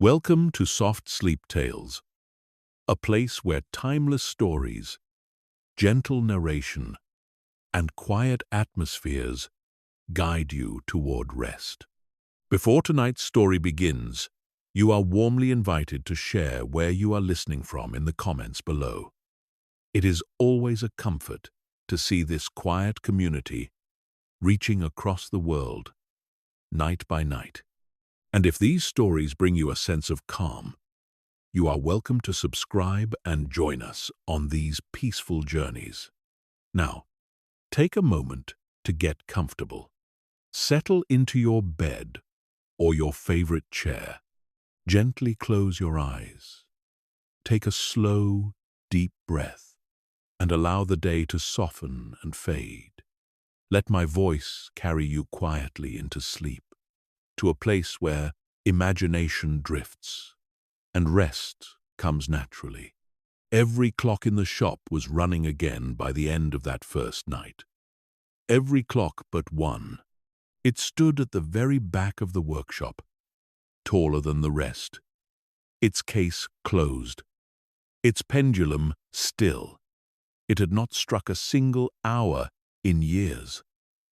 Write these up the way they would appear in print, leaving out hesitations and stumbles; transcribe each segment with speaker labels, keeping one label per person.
Speaker 1: Welcome to Soft Sleep Tales, a place where timeless stories, gentle narration, and quiet atmospheres guide you toward rest. Before tonight's story begins, you are warmly invited to share where you are listening from in the comments below. It is always a comfort to see this quiet community reaching across the world, night by night. And if these stories bring you a sense of calm, you are welcome to subscribe and join us on these peaceful journeys. Now, take a moment to get comfortable. Settle into your bed or your favorite chair. Gently close your eyes. Take a slow, deep breath and allow the day to soften and fade. Let my voice carry you quietly into sleep, to a place where imagination drifts and rest comes naturally. Every clock in the shop was running again by the end of that first night. Every clock but one. It stood at the very back of the workshop, taller than the rest, its case closed, its pendulum still. It had not struck a single hour in years.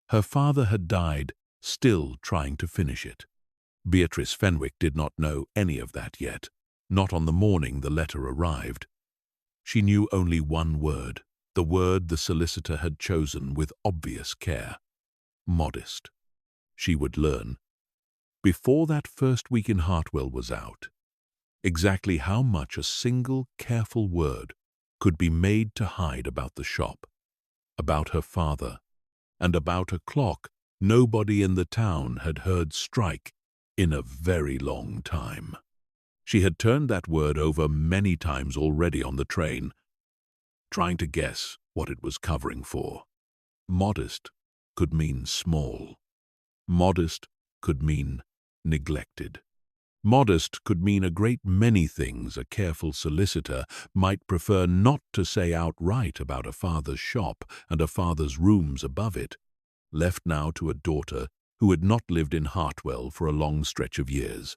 Speaker 1: Her father had died, still trying to finish it. Beatrice Fenwick did not know any of that yet, not on the morning the letter arrived. She knew only one word, the word the solicitor had chosen with obvious care: modest. She would learn, before that first week in Hartwell was out, exactly how much a single careful word could be made to hide about the shop, about her father, and about a clock nobody in the town had heard strike in a very long time. She had turned that word over many times already on the train, trying to guess what it was covering for. Modest could mean small. Modest could mean neglected. Modest could mean a great many things a careful solicitor might prefer not to say outright about a father's shop and a father's rooms above it, left now to a daughter who had not lived in Hartwell for a long stretch of years.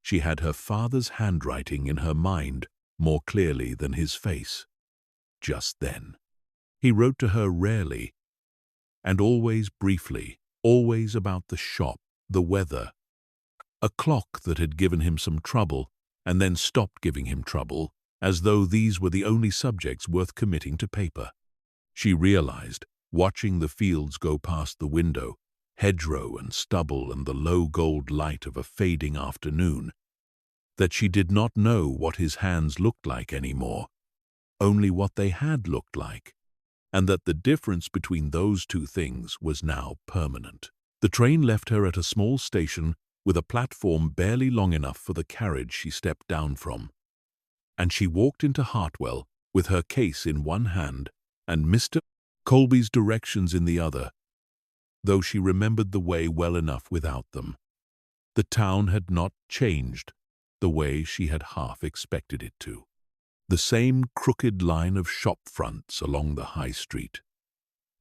Speaker 1: She had her father's handwriting in her mind more clearly than his face. Just then. He wrote to her rarely, and always briefly, always about the shop, the weather, a clock that had given him some trouble and then stopped giving him trouble, as though these were the only subjects worth committing to paper. She realized, watching the fields go past the window, hedgerow and stubble and the low gold light of a fading afternoon, that she did not know what his hands looked like anymore, only what they had looked like, and that the difference between those two things was now permanent. The train left her at a small station with a platform barely long enough for the carriage she stepped down from, and she walked into Hartwell with her case in one hand and Mr. Colby's directions in the other, though she remembered the way well enough without them. The town had not changed the way she had half expected it to. The same crooked line of shop fronts along the high street.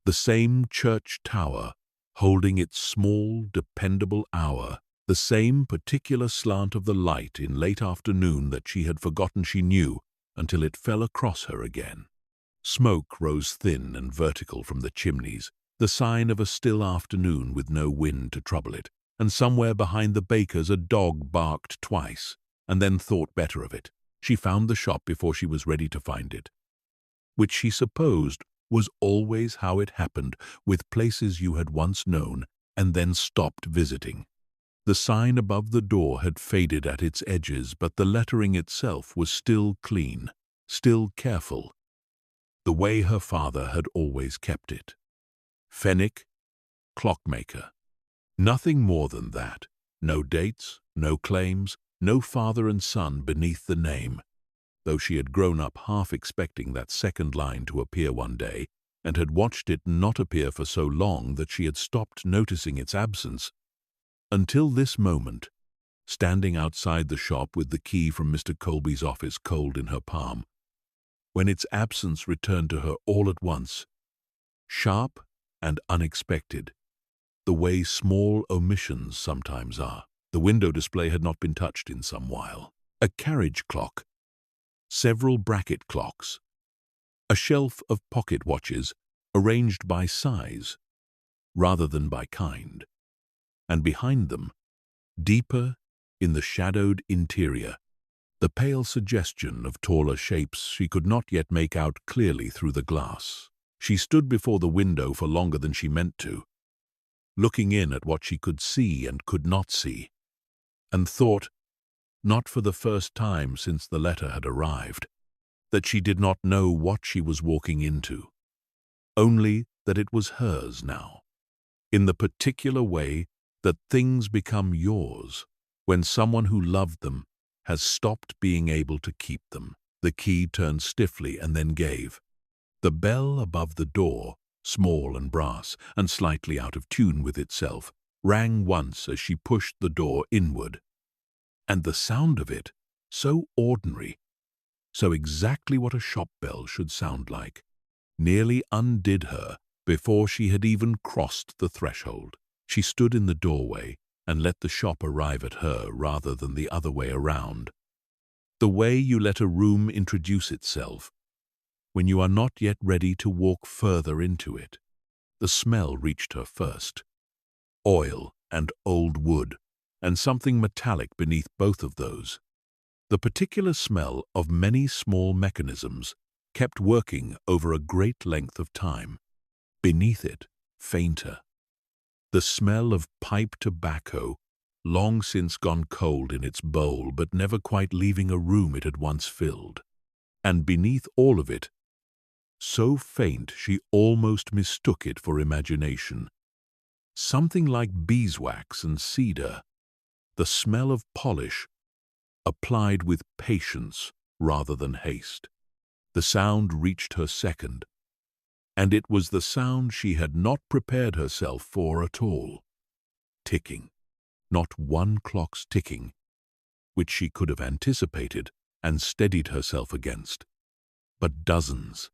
Speaker 1: The same church tower holding its small, dependable hour. The same particular slant of the light in late afternoon that she had forgotten she knew until it fell across her again. Smoke rose thin and vertical from the chimneys, the sign of a still afternoon with no wind to trouble it, and somewhere behind the baker's a dog barked twice, and then thought better of it. She found the shop before she was ready to find it, which she supposed was always how it happened with places you had once known and then stopped visiting. The sign above the door had faded at its edges, but the lettering itself was still clean, still careful, the way her father had always kept it. Fenwick, Clockmaker. Nothing more than that. No dates, no claims, no father and son beneath the name, though she had grown up half expecting that second line to appear one day, and had watched it not appear for so long that she had stopped noticing its absence, until this moment, standing outside the shop with the key from Mr. Colby's office cold in her palm, when its absence returned to her all at once, sharp and unexpected, the way small omissions sometimes are. The window display had not been touched in some while. A carriage clock, several bracket clocks, a shelf of pocket watches arranged by size rather than by kind, and behind them, deeper in the shadowed interior, the pale suggestion of taller shapes she could not yet make out clearly through the glass. She stood before the window for longer than she meant to, looking in at what she could see and could not see, and thought, not for the first time since the letter had arrived, that she did not know what she was walking into, only that it was hers now, in the particular way that things become yours when someone who loved them has stopped being able to keep them. The key turned stiffly and then gave. The bell above the door, small and brass and slightly out of tune with itself, rang once as she pushed the door inward. And the sound of it, so ordinary, so exactly what a shop bell should sound like, nearly undid her before she had even crossed the threshold. She stood in the doorway and let the shop arrive at her rather than the other way around. The way you let a room introduce itself when you are not yet ready to walk further into it. The smell reached her first. Oil and old wood, and something metallic beneath both of those. The particular smell of many small mechanisms kept working over a great length of time. Beneath it, fainter, the smell of pipe tobacco, long since gone cold in its bowl but never quite leaving a room it had once filled. And beneath all of it, so faint she almost mistook it for imagination, something like beeswax and cedar, the smell of polish, applied with patience rather than haste. The sound reached her second, and it was the sound she had not prepared herself for at all. Ticking. Not one clock's ticking, which she could have anticipated and steadied herself against, but dozens,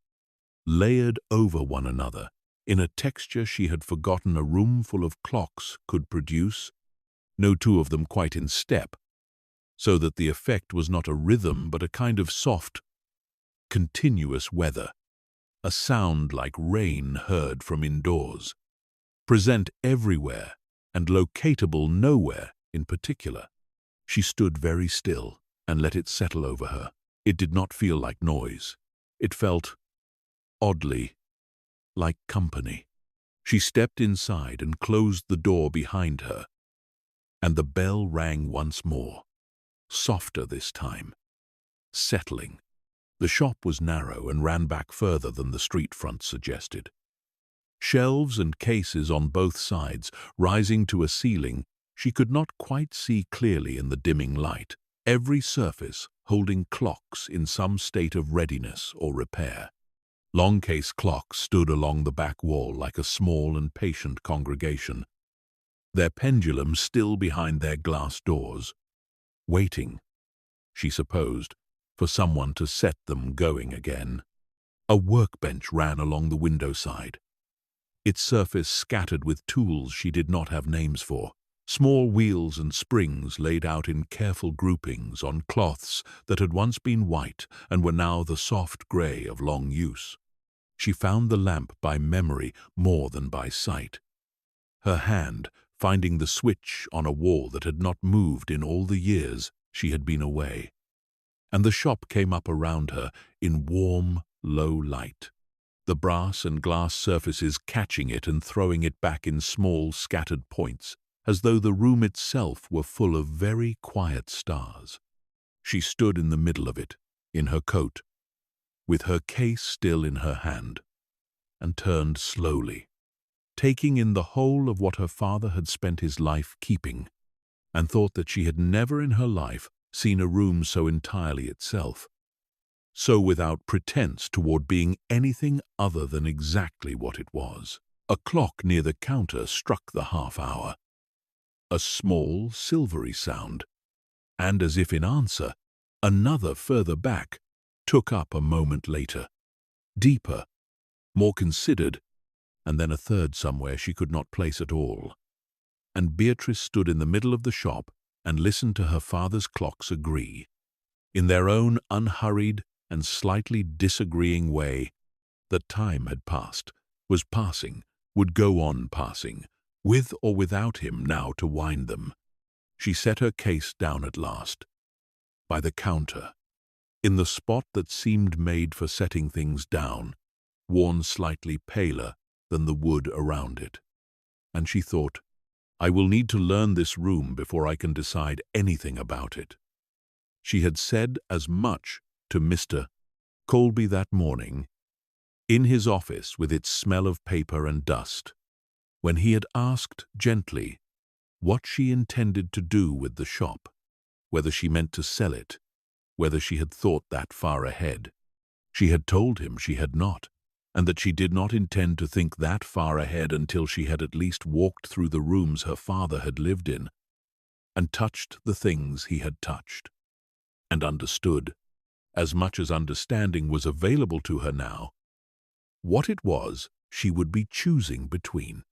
Speaker 1: layered over one another in a texture she had forgotten a room full of clocks could produce, no two of them quite in step, so that the effect was not a rhythm but a kind of soft, continuous weather, a sound like rain heard from indoors, present everywhere and locatable nowhere in particular. She stood very still and let it settle over her. It did not feel like noise. It felt, oddly, like company. She stepped inside and closed the door behind her, and the bell rang once more, softer this time, settling. The shop was narrow and ran back further than the street front suggested. Shelves and cases on both sides, rising to a ceiling she could not quite see clearly in the dimming light, every surface holding clocks in some state of readiness or repair. Long case clocks stood along the back wall like a small and patient congregation, their pendulums still behind their glass doors, waiting, she supposed, for someone to set them going again. A workbench ran along the window side, its surface scattered with tools she did not have names for, small wheels and springs laid out in careful groupings on cloths that had once been white and were now the soft grey of long use. She found the lamp by memory more than by sight, her hand finding the switch on a wall that had not moved in all the years she had been away. And the shop came up around her in warm, low light, the brass and glass surfaces catching it and throwing it back in small, scattered points, as though the room itself were full of very quiet stars. She stood in the middle of it, in her coat, with her case still in her hand, and turned slowly, taking in the whole of what her father had spent his life keeping, and thought that she had never in her life seen a room so entirely itself, so without pretense toward being anything other than exactly what it was. A clock near the counter struck the half-hour, a small, silvery sound, and as if in answer, another further back took up a moment later, deeper, more considered, and then a third somewhere she could not place at all. And Beatrice stood in the middle of the shop, and listened to her father's clocks agree. In their own unhurried and slightly disagreeing way, that time had passed, was passing, would go on passing, with or without him now to wind them. She set her case down at last, by the counter, in the spot that seemed made for setting things down, worn slightly paler than the wood around it. And she thought, I will need to learn this room before I can decide anything about it. She had said as much to Mr. Colby that morning, in his office with its smell of paper and dust, when he had asked gently what she intended to do with the shop, whether she meant to sell it, whether she had thought that far ahead. She had told him she had not, and that she did not intend to think that far ahead until she had at least walked through the rooms her father had lived in, and touched the things he had touched, and understood, as much as understanding was available to her now, what it was she would be choosing between.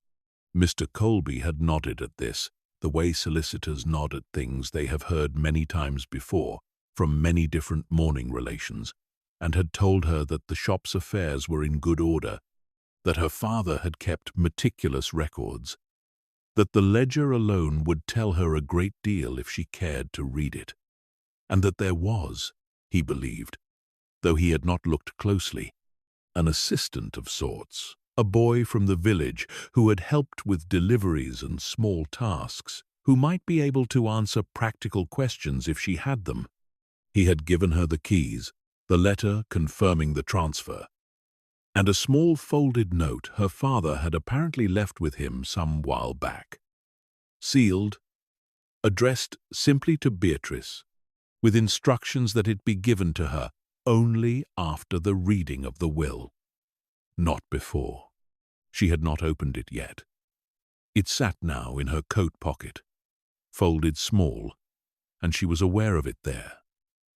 Speaker 1: Mr. Colby had nodded at this, the way solicitors nod at things they have heard many times before from many different mourning relations, and had told her that the shop's affairs were in good order, that her father had kept meticulous records, that the ledger alone would tell her a great deal if she cared to read it, and that there was, he believed, though he had not looked closely, an assistant of sorts, a boy from the village who had helped with deliveries and small tasks, who might be able to answer practical questions if she had them. He had given her the keys, the letter confirming the transfer, and a small folded note her father had apparently left with him some while back, sealed, addressed simply to Beatrice, with instructions that it be given to her only after the reading of the will, not before. She had not opened it yet. It sat now in her coat pocket, folded small, and she was aware of it there,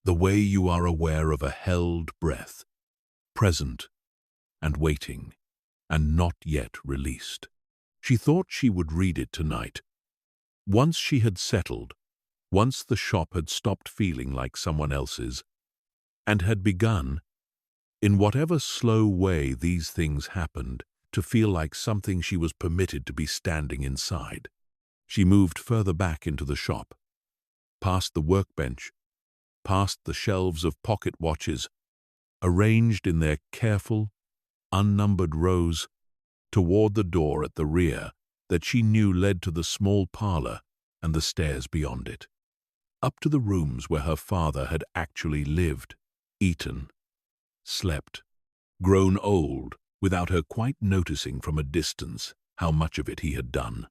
Speaker 1: the way you are aware of a held breath, present and waiting, and not yet released. She thought she would read it tonight. Once she had settled, once the shop had stopped feeling like someone else's, and had begun, in whatever slow way these things happened, to feel like something she was permitted to be standing inside. She moved further back into the shop, past the workbench, past the shelves of pocket watches, arranged in their careful, unnumbered rows, toward the door at the rear that she knew led to the small parlor and the stairs beyond it, up to the rooms where her father had actually lived, eaten, slept, grown old, without her quite noticing from a distance how much of it he had done.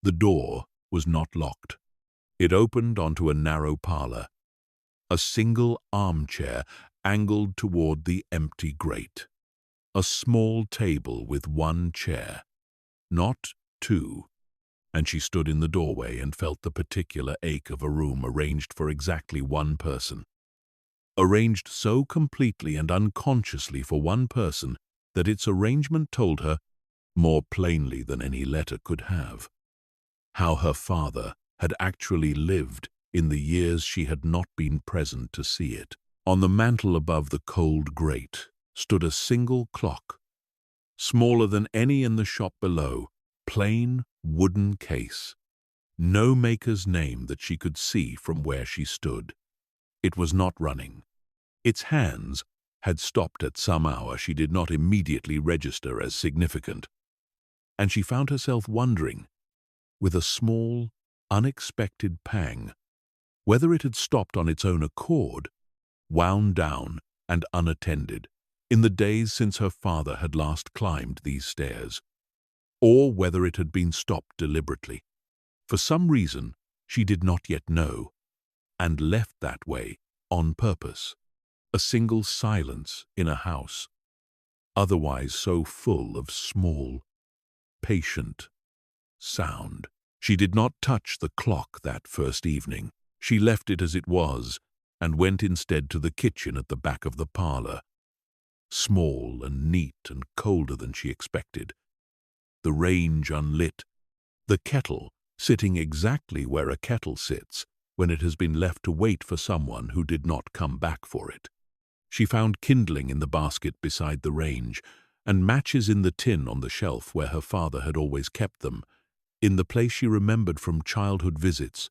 Speaker 1: The door was not locked. It opened onto a narrow parlor, a single armchair angled toward the empty grate, a small table with one chair, not two, and she stood in the doorway and felt the particular ache of a room arranged for exactly one person, arranged so completely and unconsciously for one person that its arrangement told her, more plainly than any letter could have, how her father had actually lived in the years she had not been present to see it. On the mantel above the cold grate stood a single clock, smaller than any in the shop below, plain wooden case, no maker's name that she could see from where she stood. It was not running. Its hands had stopped at some hour she did not immediately register as significant, and she found herself wondering, with a small, unexpected pang, whether it had stopped on its own accord, wound down and unattended, in the days since her father had last climbed these stairs, or whether it had been stopped deliberately, for some reason she did not yet know, and left that way on purpose, a single silence in a house, otherwise so full of small, patient sound. She did not touch the clock that first evening. She left it as it was, and went instead to the kitchen at the back of the parlor, small and neat and colder than she expected, the range unlit, the kettle sitting exactly where a kettle sits when it has been left to wait for someone who did not come back for it. She found kindling in the basket beside the range, and matches in the tin on the shelf where her father had always kept them, in the place she remembered from childhood visits,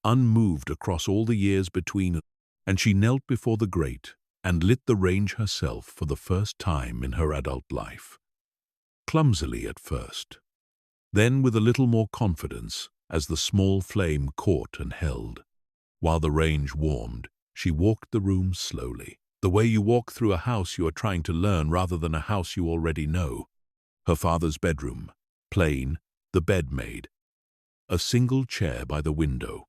Speaker 1: unmoved across all the years between, and she knelt before the grate and lit the range herself for the first time in her adult life. Clumsily at first, then with a little more confidence as the small flame caught and held. While the range warmed, she walked the room slowly, the way you walk through a house you are trying to learn rather than a house you already know. Her father's bedroom, plain, the bed made, a single chair by the window,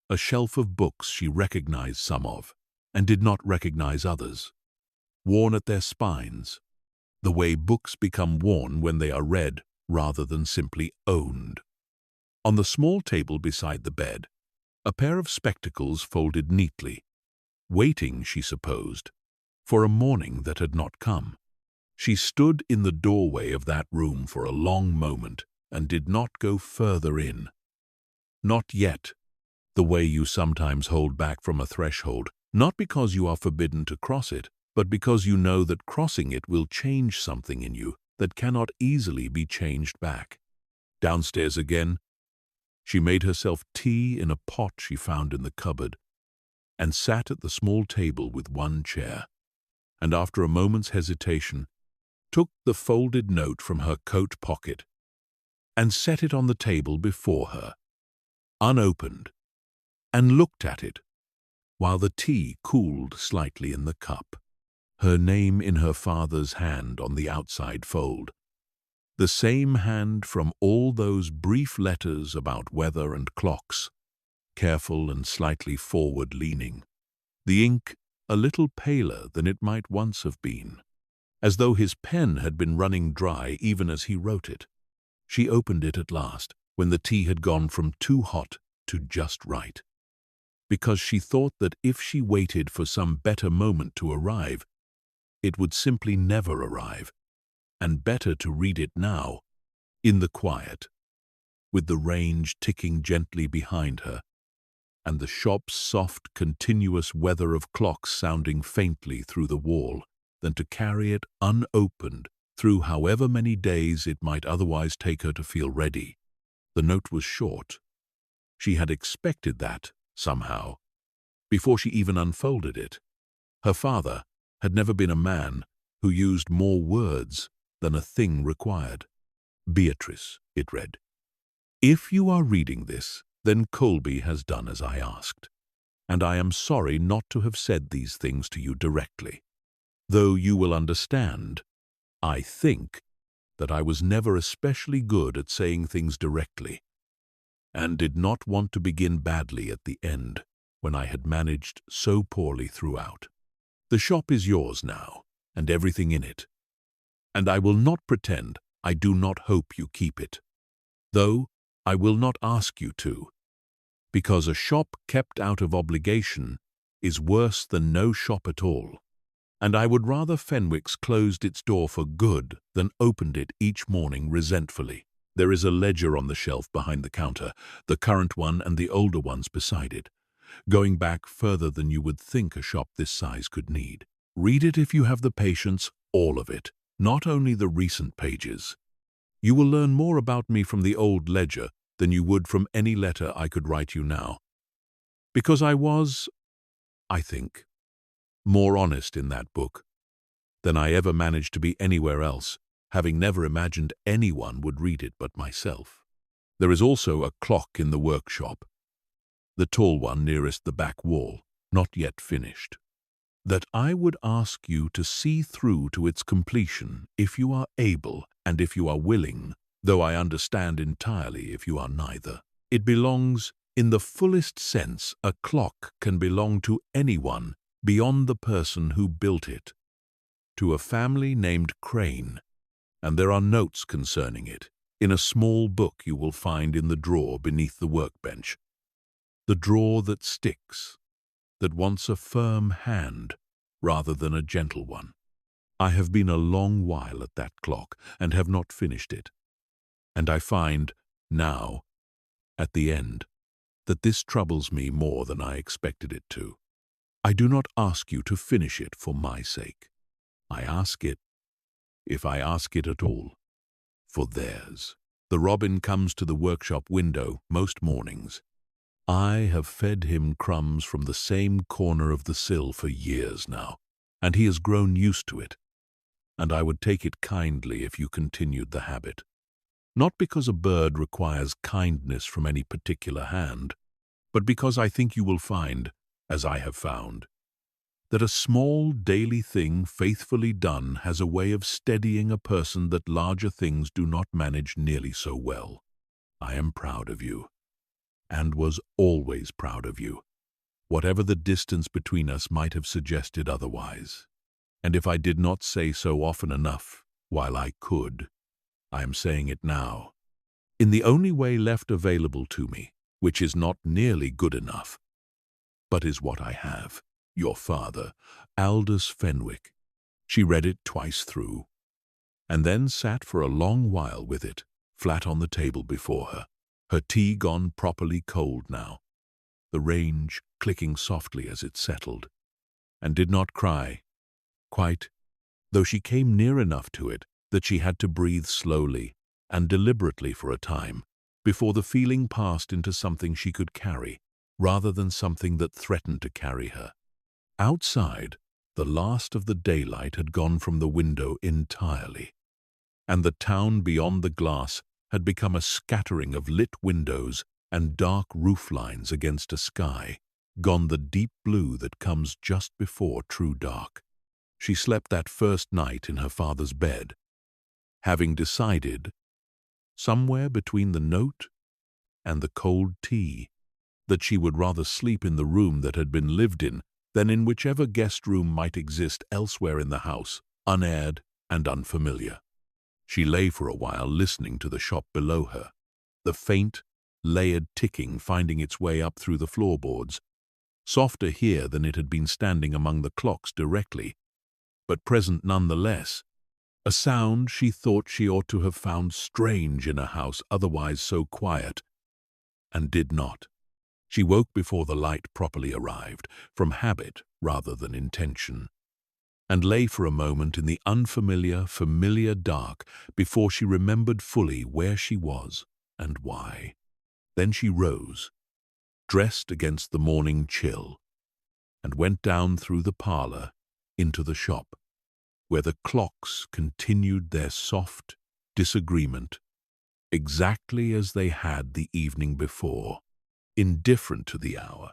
Speaker 1: a shelf of books she recognized some of, and did not recognize others, worn at their spines, the way books become worn when they are read rather than simply owned. On the small table beside the bed, a pair of spectacles folded neatly, waiting, she supposed, for a morning that had not come. She stood in the doorway of that room for a long moment and did not go further in. Not yet, the way you sometimes hold back from a threshold, not because you are forbidden to cross it, but because you know that crossing it will change something in you that cannot easily be changed back. Downstairs again, she made herself tea in a pot she found in the cupboard, and sat at the small table with one chair, and after a moment's hesitation, took the folded note from her coat pocket and set it on the table before her, unopened, and looked at it, while the tea cooled slightly in the cup, her name in her father's hand on the outside fold, the same hand from all those brief letters about weather and clocks, careful and slightly forward-leaning, the ink a little paler than it might once have been, as though his pen had been running dry even as he wrote it. She opened it at last, when the tea had gone from too hot to just right, because she thought that if she waited for some better moment to arrive, it would simply never arrive, and better to read it now, in the quiet, with the range ticking gently behind her, and the shop's soft, continuous weather of clocks sounding faintly through the wall, than to carry it unopened through however many days it might otherwise take her to feel ready. The note was short. She had expected that, somehow, before she even unfolded it. Her father had never been a man who used more words than a thing required. Beatrice, it read. If you are reading this, then Colby has done as I asked, and I am sorry not to have said these things to you directly, though you will understand, I think, that I was never especially good at saying things directly, and did not want to begin badly at the end when I had managed so poorly throughout. The shop is yours now, and everything in it, and I will not pretend I do not hope you keep it, though I will not ask you to, because a shop kept out of obligation is worse than no shop at all, and I would rather Fenwick's closed its door for good than opened it each morning resentfully. There is a ledger on the shelf behind the counter, the current one and the older ones beside it, going back further than you would think a shop this size could need. Read it if you have the patience, all of it, not only the recent pages. You will learn more about me from the old ledger than you would from any letter I could write you now, because I was, I think, more honest in that book than I ever managed to be anywhere else, having never imagined anyone would read it but myself. There is also a clock in the workshop, the tall one nearest the back wall, not yet finished, that I would ask you to see through to its completion if you are able and if you are willing, though I understand entirely if you are neither. It belongs, in the fullest sense a clock can belong to anyone beyond the person who built it, to a family named Crane, and there are notes concerning it in a small book you will find in the drawer beneath the workbench, the drawer that sticks, that wants a firm hand rather than a gentle one. I have been a long while at that clock and have not finished it, and I find, now, at the end, that this troubles me more than I expected it to. I do not ask you to finish it for my sake. I ask it, if I ask it at all, for theirs. The robin comes to the workshop window most mornings. I have fed him crumbs from the same corner of the sill for years now, and he has grown used to it, and I would take it kindly if you continued the habit. Not because a bird requires kindness from any particular hand, but because I think you will find, as I have found, that a small daily thing faithfully done has a way of steadying a person that larger things do not manage nearly so well. I am proud of you, and was always proud of you, whatever the distance between us might have suggested otherwise. And if I did not say so often enough, while I could, I am saying it now, in the only way left available to me, which is not nearly good enough, but is what I have. Your father, Aldous Fenwick. She read it twice through, and then sat for a long while with it, flat on the table before her tea gone properly cold now, the range clicking softly as it settled, and did not cry, quite, though she came near enough to it that she had to breathe slowly and deliberately for a time, before the feeling passed into something she could carry, rather than something that threatened to carry her. Outside, the last of the daylight had gone from the window entirely, and the town beyond the glass had become a scattering of lit windows and dark roof lines against a sky, gone the deep blue that comes just before true dark. She slept that first night in her father's bed, having decided, somewhere between the note and the cold tea, that she would rather sleep in the room that had been lived in than in whichever guest room might exist elsewhere in the house, unaired and unfamiliar. She lay for a while listening to the shop below her, the faint, layered ticking finding its way up through the floorboards, softer here than it had been standing among the clocks directly, but present nonetheless, a sound she thought she ought to have found strange in a house otherwise so quiet, and did not. She woke before the light properly arrived, from habit rather than intention, and lay for a moment in the unfamiliar, familiar dark before she remembered fully where she was and why. Then she rose, dressed against the morning chill, and went down through the parlor into the shop, where the clocks continued their soft disagreement, exactly as they had the evening before. Indifferent to the hour,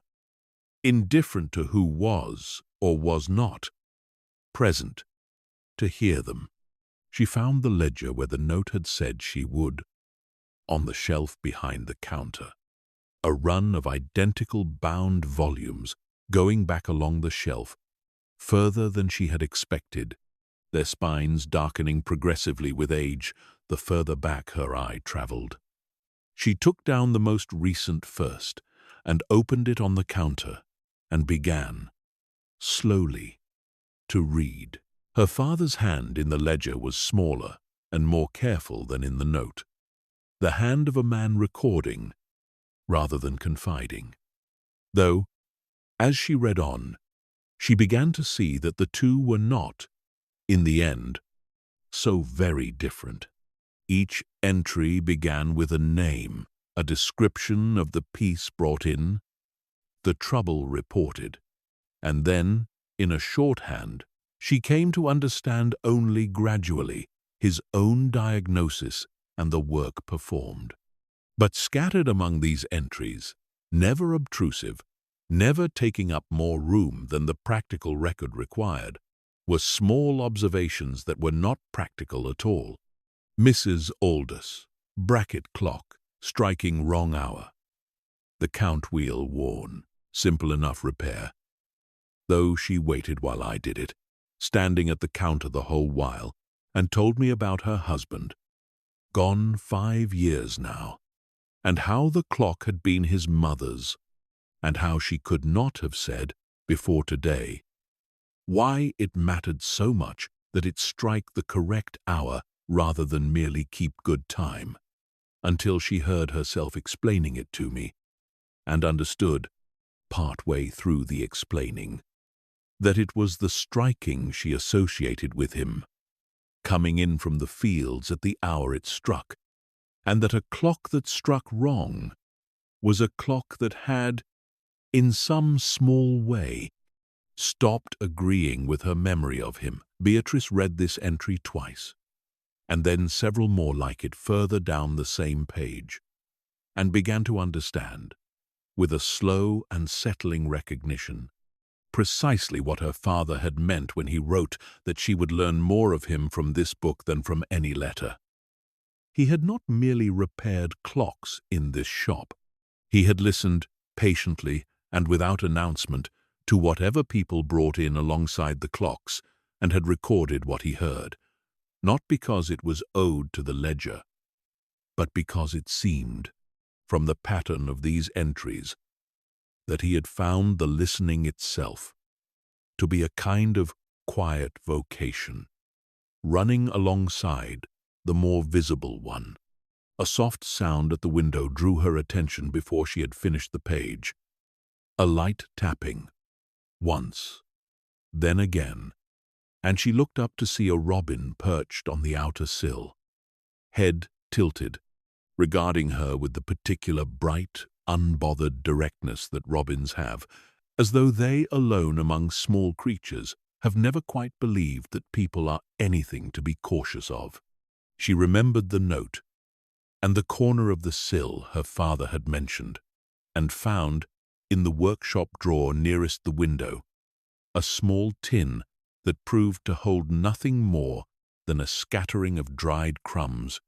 Speaker 1: indifferent to who was or was not present to hear them. She found the ledger where the note had said she would, on the shelf behind the counter, a run of identical bound volumes going back along the shelf, further than she had expected, their spines darkening progressively with age the further back her eye traveled. She took down the most recent first, and opened it on the counter, and began, slowly, to read. Her father's hand in the ledger was smaller and more careful than in the note, the hand of a man recording, rather than confiding. Though, as she read on, she began to see that the two were not, in the end, so very different. Each entry began with a name, a description of the piece brought in, the trouble reported, and then, in a shorthand, she came to understand only gradually his own diagnosis and the work performed. But scattered among these entries, never obtrusive, never taking up more room than the practical record required, were small observations that were not practical at all. Mrs. Aldous, bracket clock, striking wrong hour. The count wheel worn, simple enough repair. Though she waited while I did it, standing at the counter the whole while, and told me about her husband, gone 5 years now, and how the clock had been his mother's, and how she could not have said, before today, why it mattered so much that it strike the correct hour rather than merely keep good time. until she heard herself explaining it to me, and understood, part way through the explaining, that it was the striking she associated with him, coming in from the fields at the hour it struck, and that a clock that struck wrong was a clock that had, in some small way, stopped agreeing with her memory of him. Beatrice read this entry twice, and then several more like it further down the same page, and began to understand, with a slow and settling recognition, precisely what her father had meant when he wrote that she would learn more of him from this book than from any letter. He had not merely repaired clocks in this shop. He had listened patiently and without announcement to whatever people brought in alongside the clocks, and had recorded what he heard, not because it was owed to the ledger, but because it seemed, from the pattern of these entries, that he had found the listening itself to be a kind of quiet vocation, running alongside the more visible one. A soft sound at the window drew her attention before she had finished the page. A light tapping, once, then again, and she looked up to see a robin perched on the outer sill, head tilted, regarding her with the particular bright, unbothered directness that robins have, as though they alone among small creatures have never quite believed that people are anything to be cautious of. She remembered the note and the corner of the sill her father had mentioned, and found, in the workshop drawer nearest the window, a small tin that proved to hold nothing more than a scattering of dried crumbs,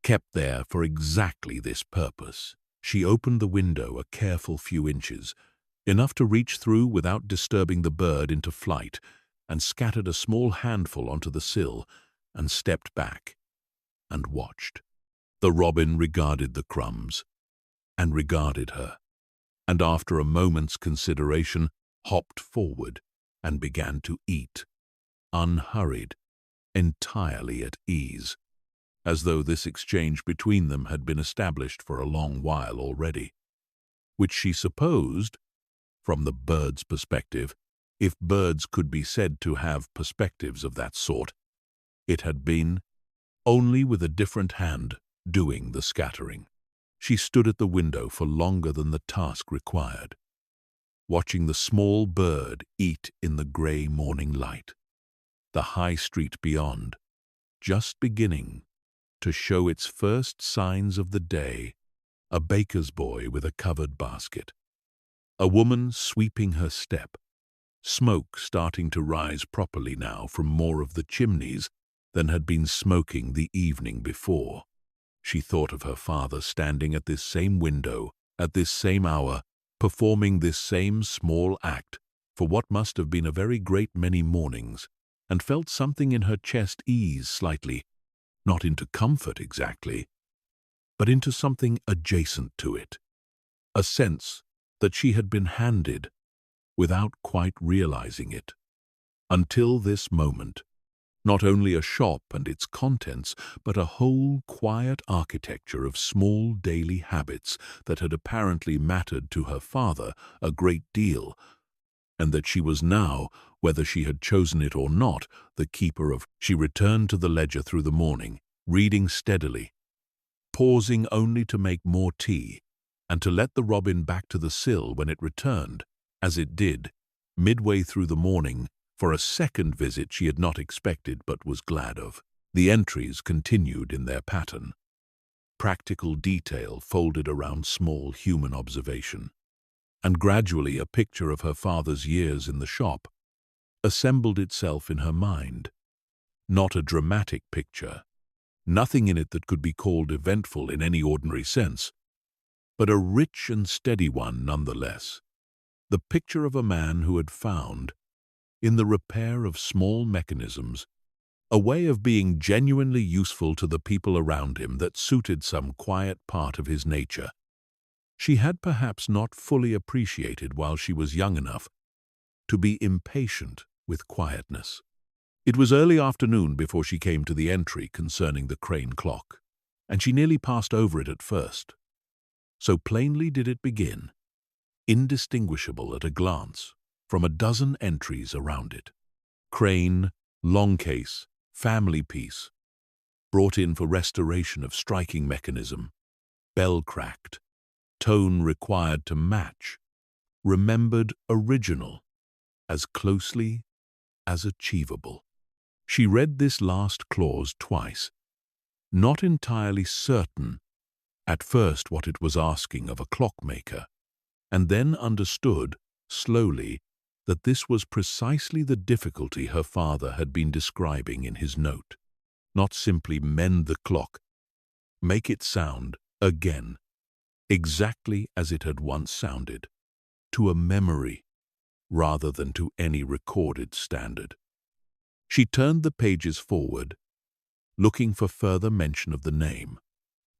Speaker 1: kept there for exactly this purpose. She opened the window a careful few inches, enough to reach through without disturbing the bird into flight, and scattered a small handful onto the sill, and stepped back, and watched. The robin regarded the crumbs, and regarded her, and after a moment's consideration hopped forward and began to eat, unhurried, entirely at ease, as though this exchange between them had been established for a long while already, which she supposed, from the bird's perspective, if birds could be said to have perspectives of that sort, it had been, only with a different hand, doing the scattering. She stood at the window for longer than the task required, watching the small bird eat in the grey morning light, the high street beyond, just beginning to show its first signs of the day, a baker's boy with a covered basket, a woman sweeping her step, smoke starting to rise properly now from more of the chimneys than had been smoking the evening before. She thought of her father standing at this same window, at this same hour, performing this same small act for what must have been a very great many mornings, and felt something in her chest ease slightly, not into comfort exactly, but into something adjacent to it, a sense that she had been handed without quite realizing it. Until this moment, not only a shop and its contents, but a whole quiet architecture of small daily habits that had apparently mattered to her father a great deal, and that she was now, whether she had chosen it or not, the keeper of. She returned to the ledger through the morning, reading steadily, pausing only to make more tea, and to let the robin back to the sill when it returned, as it did, midway through the morning, for a second visit she had not expected but was glad of. The entries continued in their pattern. Practical detail folded around small human observation, and gradually a picture of her father's years in the shop assembled itself in her mind. Not a dramatic picture, nothing in it that could be called eventful in any ordinary sense, but a rich and steady one nonetheless. The picture of a man who had found, in the repair of small mechanisms, a way of being genuinely useful to the people around him that suited some quiet part of his nature she had perhaps not fully appreciated while she was young enough to be impatient with quietness. It was early afternoon before she came to the entry concerning the crane clock. and she nearly passed over it at first. So plainly did it begin, indistinguishable at a glance from a dozen entries around it. Crane, long case, family piece, brought in for restoration of striking mechanism, bell cracked, tone required to match, remembered original, as closely as achievable. She read this last clause twice, not entirely certain at first what it was asking of a clockmaker, and then understood, slowly, that this was precisely the difficulty her father had been describing in his note. Not simply mend the clock, make it sound again, exactly as it had once sounded, to a memory rather than to any recorded standard. She turned the pages forward, looking for further mention of the name,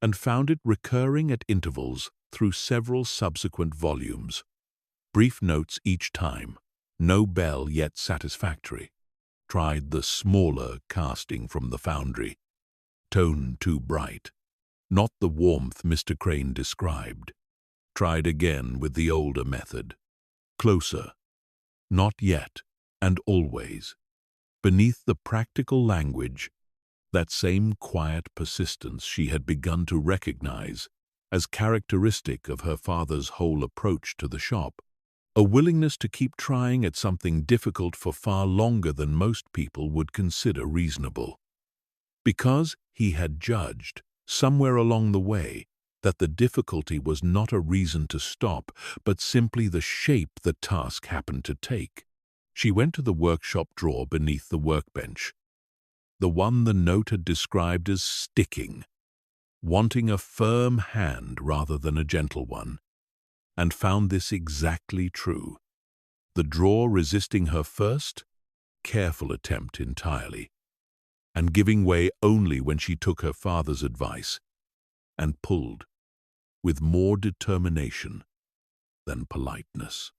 Speaker 1: and found it recurring at intervals through several subsequent volumes. Brief notes each time, no bell yet satisfactory. Tried the smaller casting from the foundry. Tone too bright, not the warmth Mr. Crane described. Tried again with the older method. Closer, not yet, and always. Beneath the practical language, that same quiet persistence she had begun to recognize as characteristic of her father's whole approach to the shop. A willingness to keep trying at something difficult for far longer than most people would consider reasonable. Because he had judged, somewhere along the way, that the difficulty was not a reason to stop, but simply the shape the task happened to take. She went to the workshop drawer beneath the workbench, the one the note had described as sticking, wanting a firm hand rather than a gentle one, and found this exactly true, the drawer resisting her first, careful attempt entirely, and giving way only when she took her father's advice and pulled with more determination than politeness.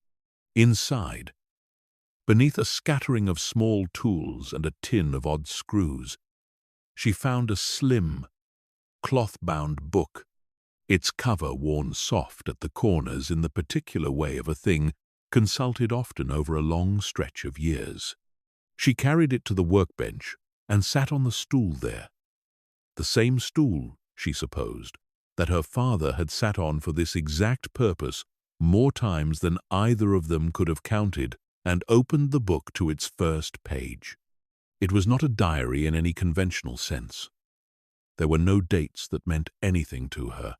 Speaker 1: Inside, beneath a scattering of small tools and a tin of odd screws, she found a slim, cloth-bound book, its cover worn soft at the corners in the particular way of a thing consulted often over a long stretch of years. She carried it to the workbench and sat on the stool there. The same stool, she supposed, that her father had sat on for this exact purpose more times than either of them could have counted, and opened the book to its first page. It was not a diary in any conventional sense. There were no dates that meant anything to her.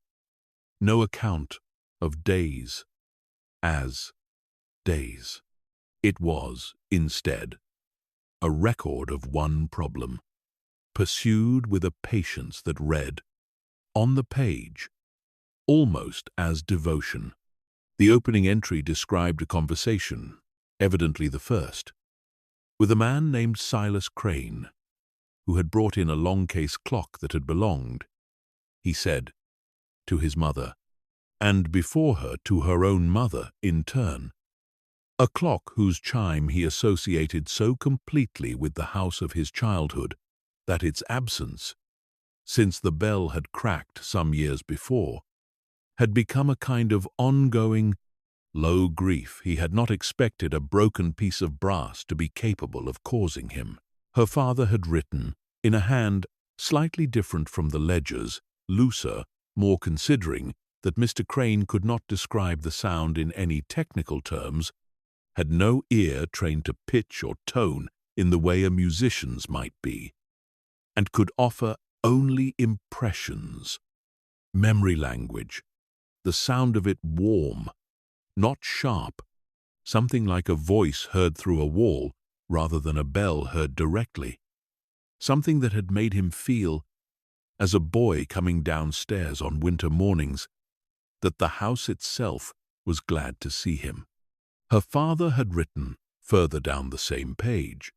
Speaker 1: No account of days as days. It was, instead, a record of one problem, pursued with a patience that read, on the page, almost as devotion. The opening entry described a conversation, evidently the first, with a man named Silas Crane, who had brought in a long-case clock that had belonged, he said, to his mother, and before her to her own mother in turn. A clock whose chime he associated so completely with the house of his childhood that its absence, since the bell had cracked some years before, had become a kind of ongoing, low grief he had not expected a broken piece of brass to be capable of causing him. Her father had written, in a hand slightly different from the ledger's, looser, more considering that Mr. Crane could not describe the sound in any technical terms, had no ear trained to pitch or tone in the way a musician's might be, and could offer only impressions, memory language, the sound of it warm, not sharp, something like a voice heard through a wall rather than a bell heard directly, something that had made him feel, as a boy coming downstairs on winter mornings, that the house itself was glad to see him. Her father had written, further down the same page,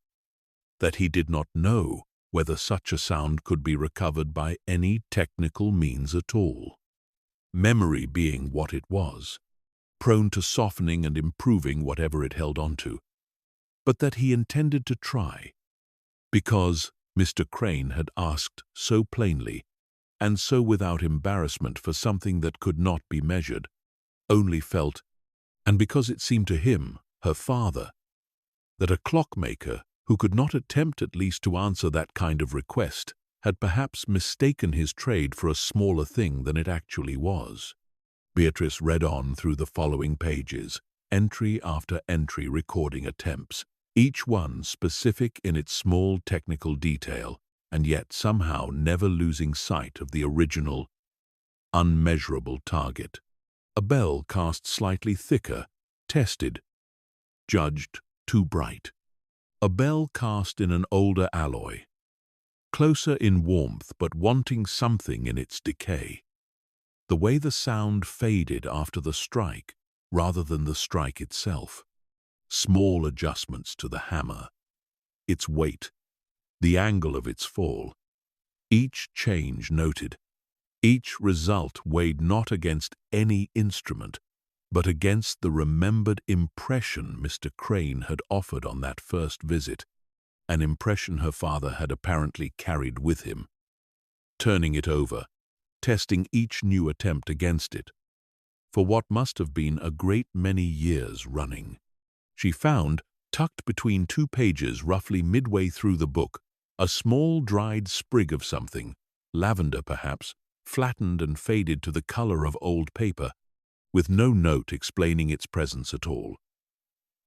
Speaker 1: that he did not know whether such a sound could be recovered by any technical means at all, memory being what it was, prone to softening and improving whatever it held on to, but that he intended to try, because Mr. Crane had asked so plainly and so without embarrassment for something that could not be measured, only felt, and because it seemed to him, her father, that a clockmaker who could not attempt at least to answer that kind of request had perhaps mistaken his trade for a smaller thing than it actually was. Beatrice read on through the following pages, entry after entry recording attempts, each one specific in its small technical detail, and yet somehow never losing sight of the original, unmeasurable target. A bell cast slightly thicker, tested, judged too bright. A bell cast in an older alloy, closer in warmth but wanting something in its decay. The way the sound faded after the strike, rather than the strike itself. Small adjustments to the hammer, its weight, the angle of its fall. Each change noted, each result weighed not against any instrument, but against the remembered impression Mr. Crane had offered on that first visit, an impression her father had apparently carried with him. Turning it over, testing each new attempt against it, for what must have been a great many years running, she found, tucked between two pages roughly midway through the book, a small dried sprig of something, lavender perhaps, flattened and faded to the color of old paper, with no note explaining its presence at all.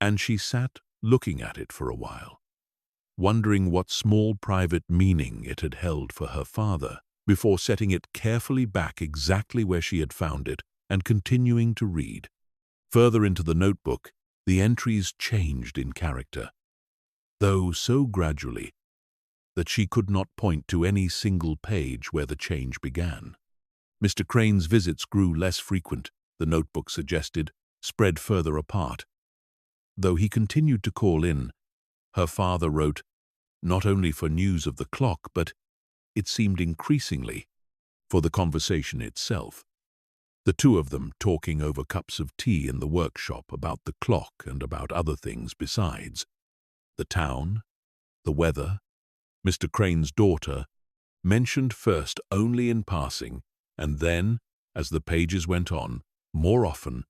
Speaker 1: And she sat looking at it for a while, wondering what small private meaning it had held for her father, before setting it carefully back exactly where she had found it and continuing to read. Further into the notebook, the entries changed in character, though so gradually that she could not point to any single page where the change began. Mr. Crane's visits grew less frequent, the notebook suggested, spread further apart. Though he continued to call in, her father wrote, not only for news of the clock, but, it seemed increasingly, for the conversation itself. The two of them talking over cups of tea in the workshop about the clock and about other things besides. The town, the weather, Mr. Crane's daughter, mentioned first only in passing, and then, as the pages went on, more often,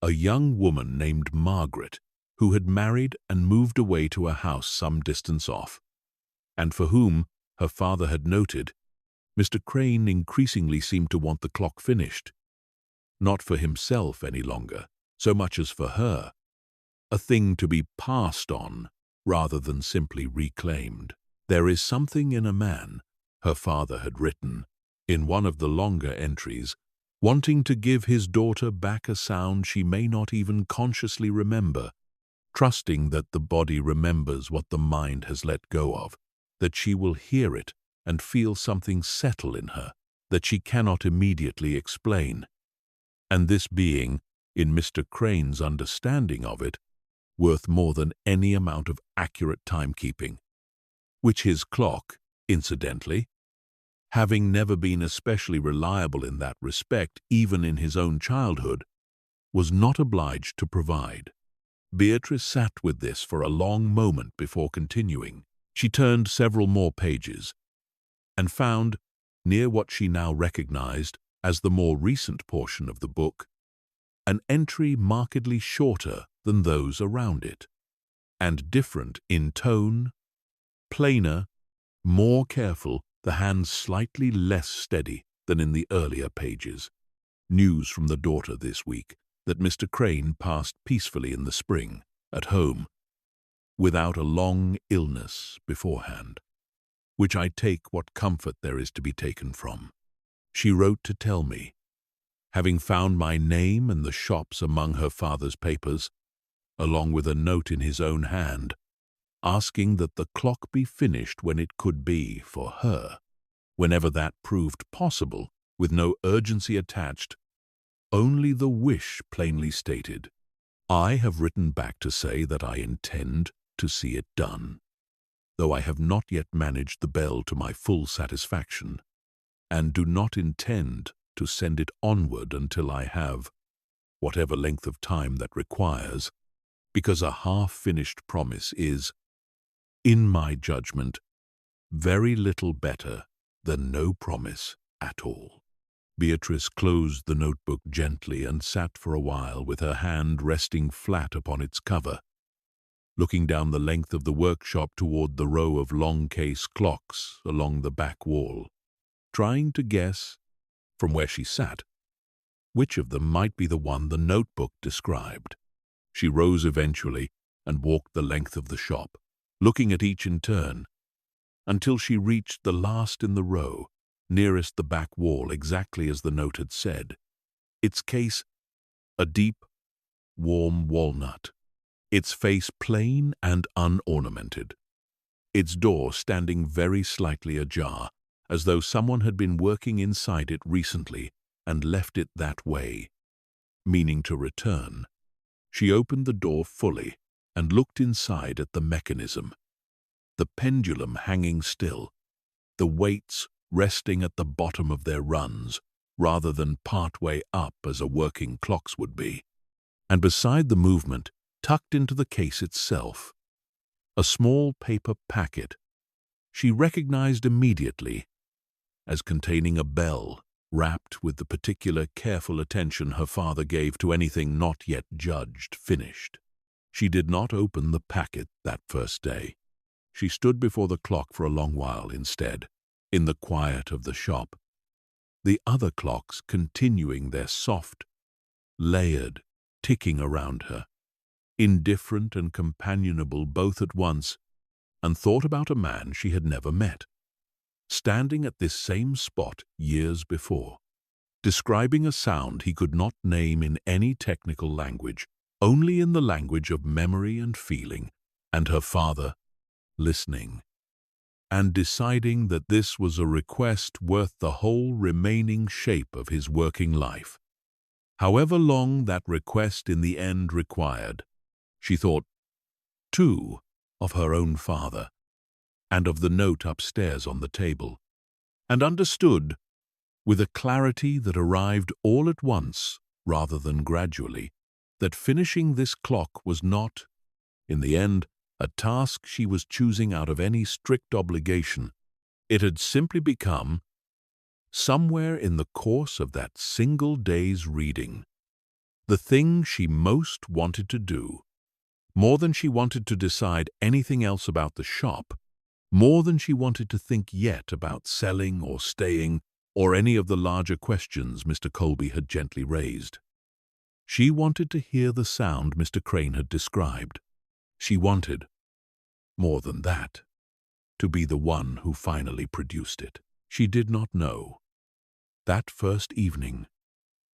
Speaker 1: a young woman named Margaret, who had married and moved away to a house some distance off, and for whom, her father had noted, Mr. Crane increasingly seemed to want the clock finished. Not for himself any longer, so much as for her, a thing to be passed on rather than simply reclaimed. There is something in a man, her father had written, in one of the longer entries, wanting to give his daughter back a sound she may not even consciously remember, trusting that the body remembers what the mind has let go of, that she will hear it and feel something settle in her that she cannot immediately explain. And this being, in Mr. Crane's understanding of it, worth more than any amount of accurate timekeeping, which his clock, incidentally, having never been especially reliable in that respect even in his own childhood, was not obliged to provide. Beatrice sat with this for a long moment before continuing. She turned several more pages, and found, near what she now recognized as the more recent portion of the book, an entry markedly shorter than those around it, and different in tone, plainer, more careful, the hands slightly less steady than in the earlier pages. News from the daughter this week that Mr. Crane passed peacefully in the spring, at home, without a long illness beforehand, which I take what comfort there is to be taken from. She wrote to tell me, having found my name and the shop's among her father's papers, along with a note in his own hand, asking that the clock be finished when it could be for her, whenever that proved possible, with no urgency attached, only the wish plainly stated. I have written back to say that I intend to see it done, though I have not yet managed the bell to my full satisfaction, and do not intend to send it onward until I have, whatever length of time that requires, because a half-finished promise is, in my judgment, very little better than no promise at all. Beatrice closed the notebook gently and sat for a while with her hand resting flat upon its cover, looking down the length of the workshop toward the row of long case clocks along the back wall, trying to guess, from where she sat, which of them might be the one the notebook described. She rose eventually and walked the length of the shop, looking at each in turn, until she reached the last in the row, nearest the back wall, exactly as the note had said. Its case, a deep, warm walnut. Its face plain and unornamented. Its door standing very slightly ajar, as though someone had been working inside it recently and left it that way, meaning to return. She opened the door fully and looked inside at the mechanism. The pendulum hanging still, the weights resting at the bottom of their runs, rather than partway up as a working clock's would be. And beside the movement, tucked into the case itself, a small paper packet she recognized immediately as containing a bell wrapped with the particular careful attention her father gave to anything not yet judged finished. She did not open the packet that first day. She stood before the clock for a long while instead, in the quiet of the shop, the other clocks continuing their soft, layered ticking around her, indifferent and companionable both at once, and thought about a man she had never met, standing at this same spot years before, describing a sound he could not name in any technical language, only in the language of memory and feeling, and her father listening, and deciding that this was a request worth the whole remaining shape of his working life. However long that request in the end required, she thought, too, of her own father, and of the note upstairs on the table, and understood, with a clarity that arrived all at once rather than gradually, that finishing this clock was not, in the end, a task she was choosing out of any strict obligation. It had simply become, somewhere in the course of that single day's reading, the thing she most wanted to do, more than she wanted to decide anything else about the shop, more than she wanted to think yet about selling or staying or any of the larger questions Mr. Colby had gently raised. She wanted to hear the sound Mr. Crane had described. She wanted, more than that, to be the one who finally produced it. She did not know, that first evening,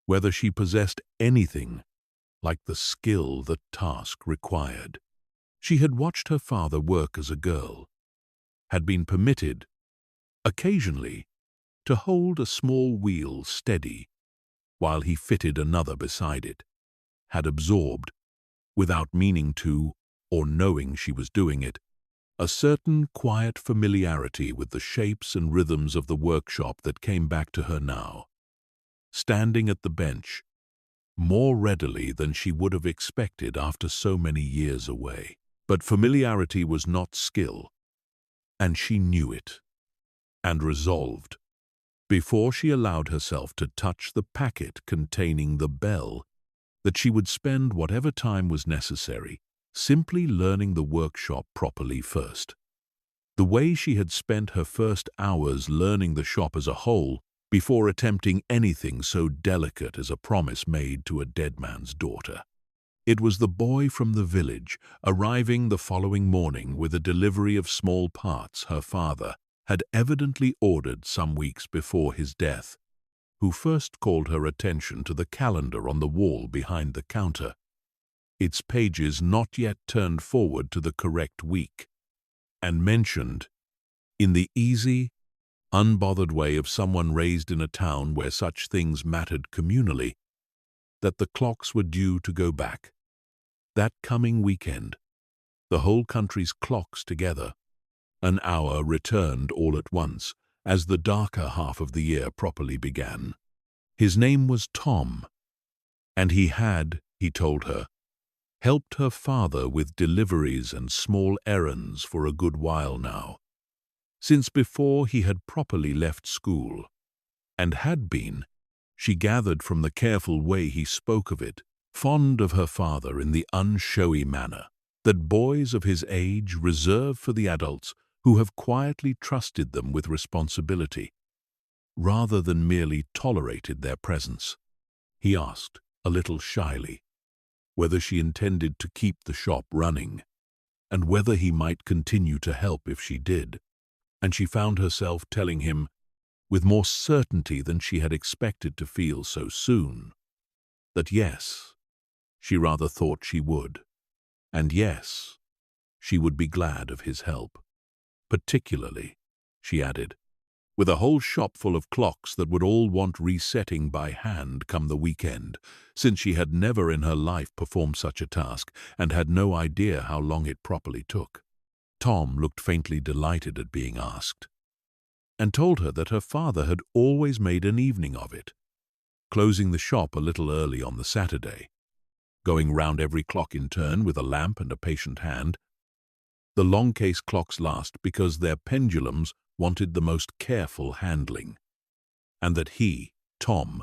Speaker 1: whether she possessed anything like the skill the task required. She had watched her father work as a girl, had been permitted, occasionally, to hold a small wheel steady while he fitted another beside it, had absorbed, without meaning to or knowing she was doing it, a certain quiet familiarity with the shapes and rhythms of the workshop that came back to her now, standing at the bench, more readily than she would have expected after so many years away. But familiarity was not skill, and she knew it, and resolved, before she allowed herself to touch the packet containing the bell, that she would spend whatever time was necessary simply learning the workshop properly first. The way she had spent her first hours learning the shop as a whole before attempting anything so delicate as a promise made to a dead man's daughter. It was the boy from the village, arriving the following morning with a delivery of small parts her father had evidently ordered some weeks before his death, who first called her attention to the calendar on the wall behind the counter, its pages not yet turned forward to the correct week, and mentioned, in the easy, unbothered way of someone raised in a town where such things mattered communally, that the clocks were due to go back. That coming weekend, the whole country's clocks together, an hour returned all at once, as the darker half of the year properly began. His name was Tom, and he had, he told her, helped her father with deliveries and small errands for a good while now, since before he had properly left school. and had been, she gathered from the careful way he spoke of it, fond of her father in the unshowy manner that boys of his age reserve for the adults who have quietly trusted them with responsibility, rather than merely tolerated their presence. He asked, a little shyly, whether she intended to keep the shop running, and whether he might continue to help if she did, and she found herself telling him, with more certainty than she had expected to feel so soon, that yes, she rather thought she would, and yes, she would be glad of his help. Particularly, she added, with a whole shop full of clocks that would all want resetting by hand come the weekend, since she had never in her life performed such a task and had no idea how long it properly took. Tom looked faintly delighted at being asked, and told her that her father had always made an evening of it, closing the shop a little early on the Saturday, going round every clock in turn with a lamp and a patient hand. The long case clocks last because their pendulums wanted the most careful handling, and that he, Tom,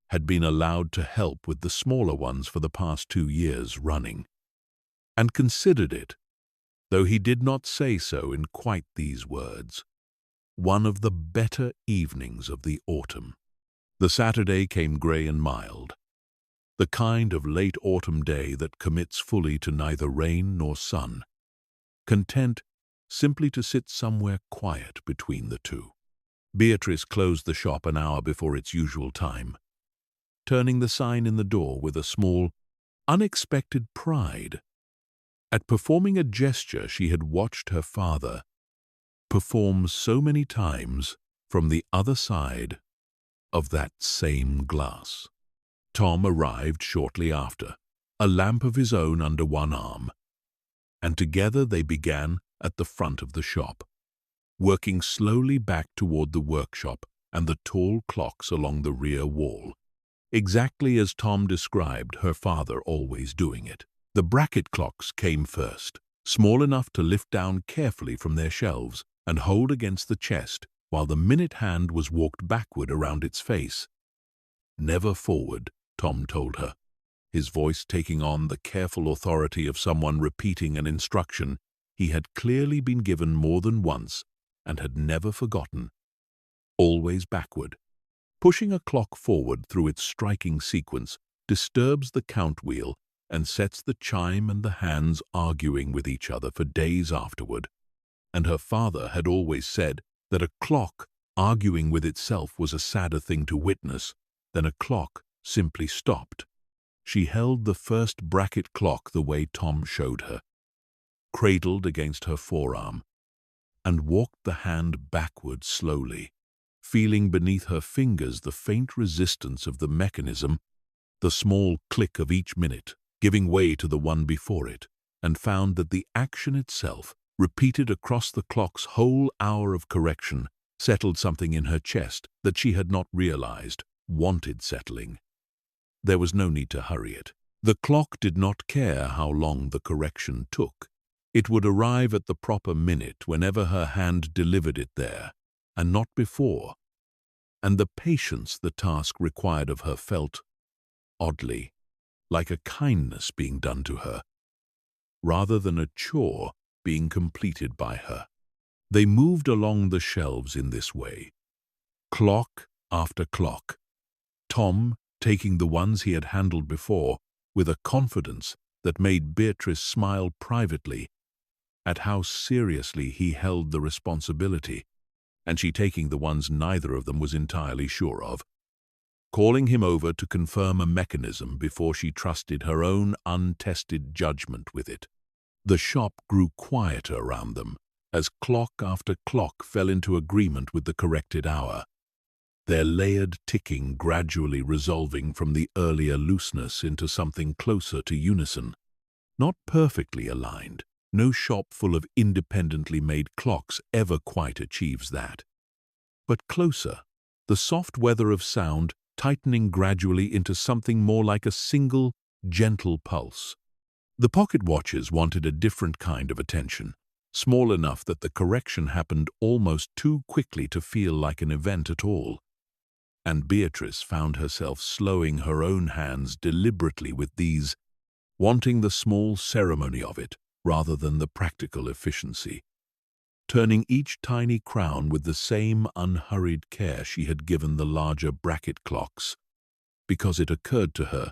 Speaker 1: had been allowed to help with the smaller ones for the past 2 years running, and considered it, though he did not say so in quite these words, one of the better evenings of the autumn. The Saturday came grey and mild, the kind of late autumn day that commits fully to neither rain nor sun, content simply to sit somewhere quiet between the two. Beatrice closed the shop an hour before its usual time, turning the sign in the door with a small, unexpected pride at performing a gesture she had watched her father perform so many times from the other side of that same glass. Tom arrived shortly after, a lamp of his own under one arm, and together they began at the front of the shop, working slowly back toward the workshop and the tall clocks along the rear wall, exactly as Tom described her father always doing it. The bracket clocks came first, small enough to lift down carefully from their shelves and hold against the chest, while the minute hand was walked backward around its face. Never forward, Tom told her, his voice taking on the careful authority of someone repeating an instruction he had clearly been given more than once and had never forgotten. Always backward. Pushing a clock forward through its striking sequence disturbs the count wheel and sets the chime and the hands arguing with each other for days afterward. And her father had always said that a clock arguing with itself was a sadder thing to witness than a clock simply stopped. She held the first bracket clock the way Tom showed her, cradled against her forearm, and walked the hand backward slowly, feeling beneath her fingers the faint resistance of the mechanism, the small click of each minute, giving way to the one before it, and found that the action itself, repeated across the clock's whole hour of correction, settled something in her chest that she had not realized wanted settling. There was no need to hurry it. The clock did not care how long the correction took. It would arrive at the proper minute whenever her hand delivered it there, and not before. And the patience the task required of her felt, oddly, like a kindness being done to her, rather than a chore being completed by her. They moved along the shelves in this way, clock after clock, Tom taking the ones he had handled before with a confidence that made Beatrice smile privately at how seriously he held the responsibility, and she taking the ones neither of them was entirely sure of, calling him over to confirm a mechanism before she trusted her own untested judgment with it. The shop grew quieter around them as clock after clock fell into agreement with the corrected hour, their layered ticking gradually resolving from the earlier looseness into something closer to unison. Not perfectly aligned, no shop full of independently made clocks ever quite achieves that. But closer, the soft weather of sound tightening gradually into something more like a single, gentle pulse. The pocket watches wanted a different kind of attention, small enough that the correction happened almost too quickly to feel like an event at all. And Beatrice found herself slowing her own hands deliberately with these, wanting the small ceremony of it rather than the practical efficiency, turning each tiny crown with the same unhurried care she had given the larger bracket clocks, because it occurred to her,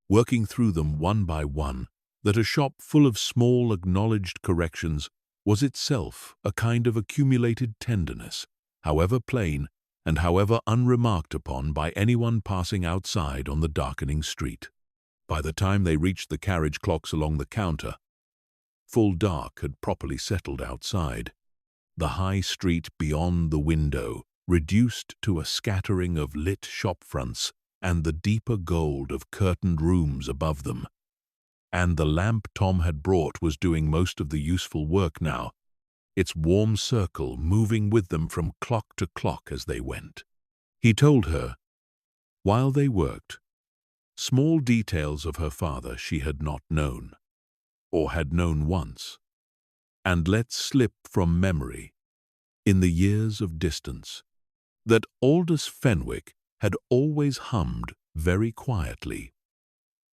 Speaker 1: working through them one by one, that a shop full of small acknowledged corrections was itself a kind of accumulated tenderness, however plain and however unremarked upon by anyone passing outside on the darkening street. By the time they reached the carriage clocks along the counter, full dark had properly settled outside. The high street beyond the window reduced to a scattering of lit shop fronts and the deeper gold of curtained rooms above them. And the lamp Tom had brought was doing most of the useful work now, its warm circle moving with them from clock to clock as they went. He told her, while they worked, small details of her father she had not known, or had known once, and let slip from memory, in the years of distance, that Aldous Fenwick had always hummed very quietly,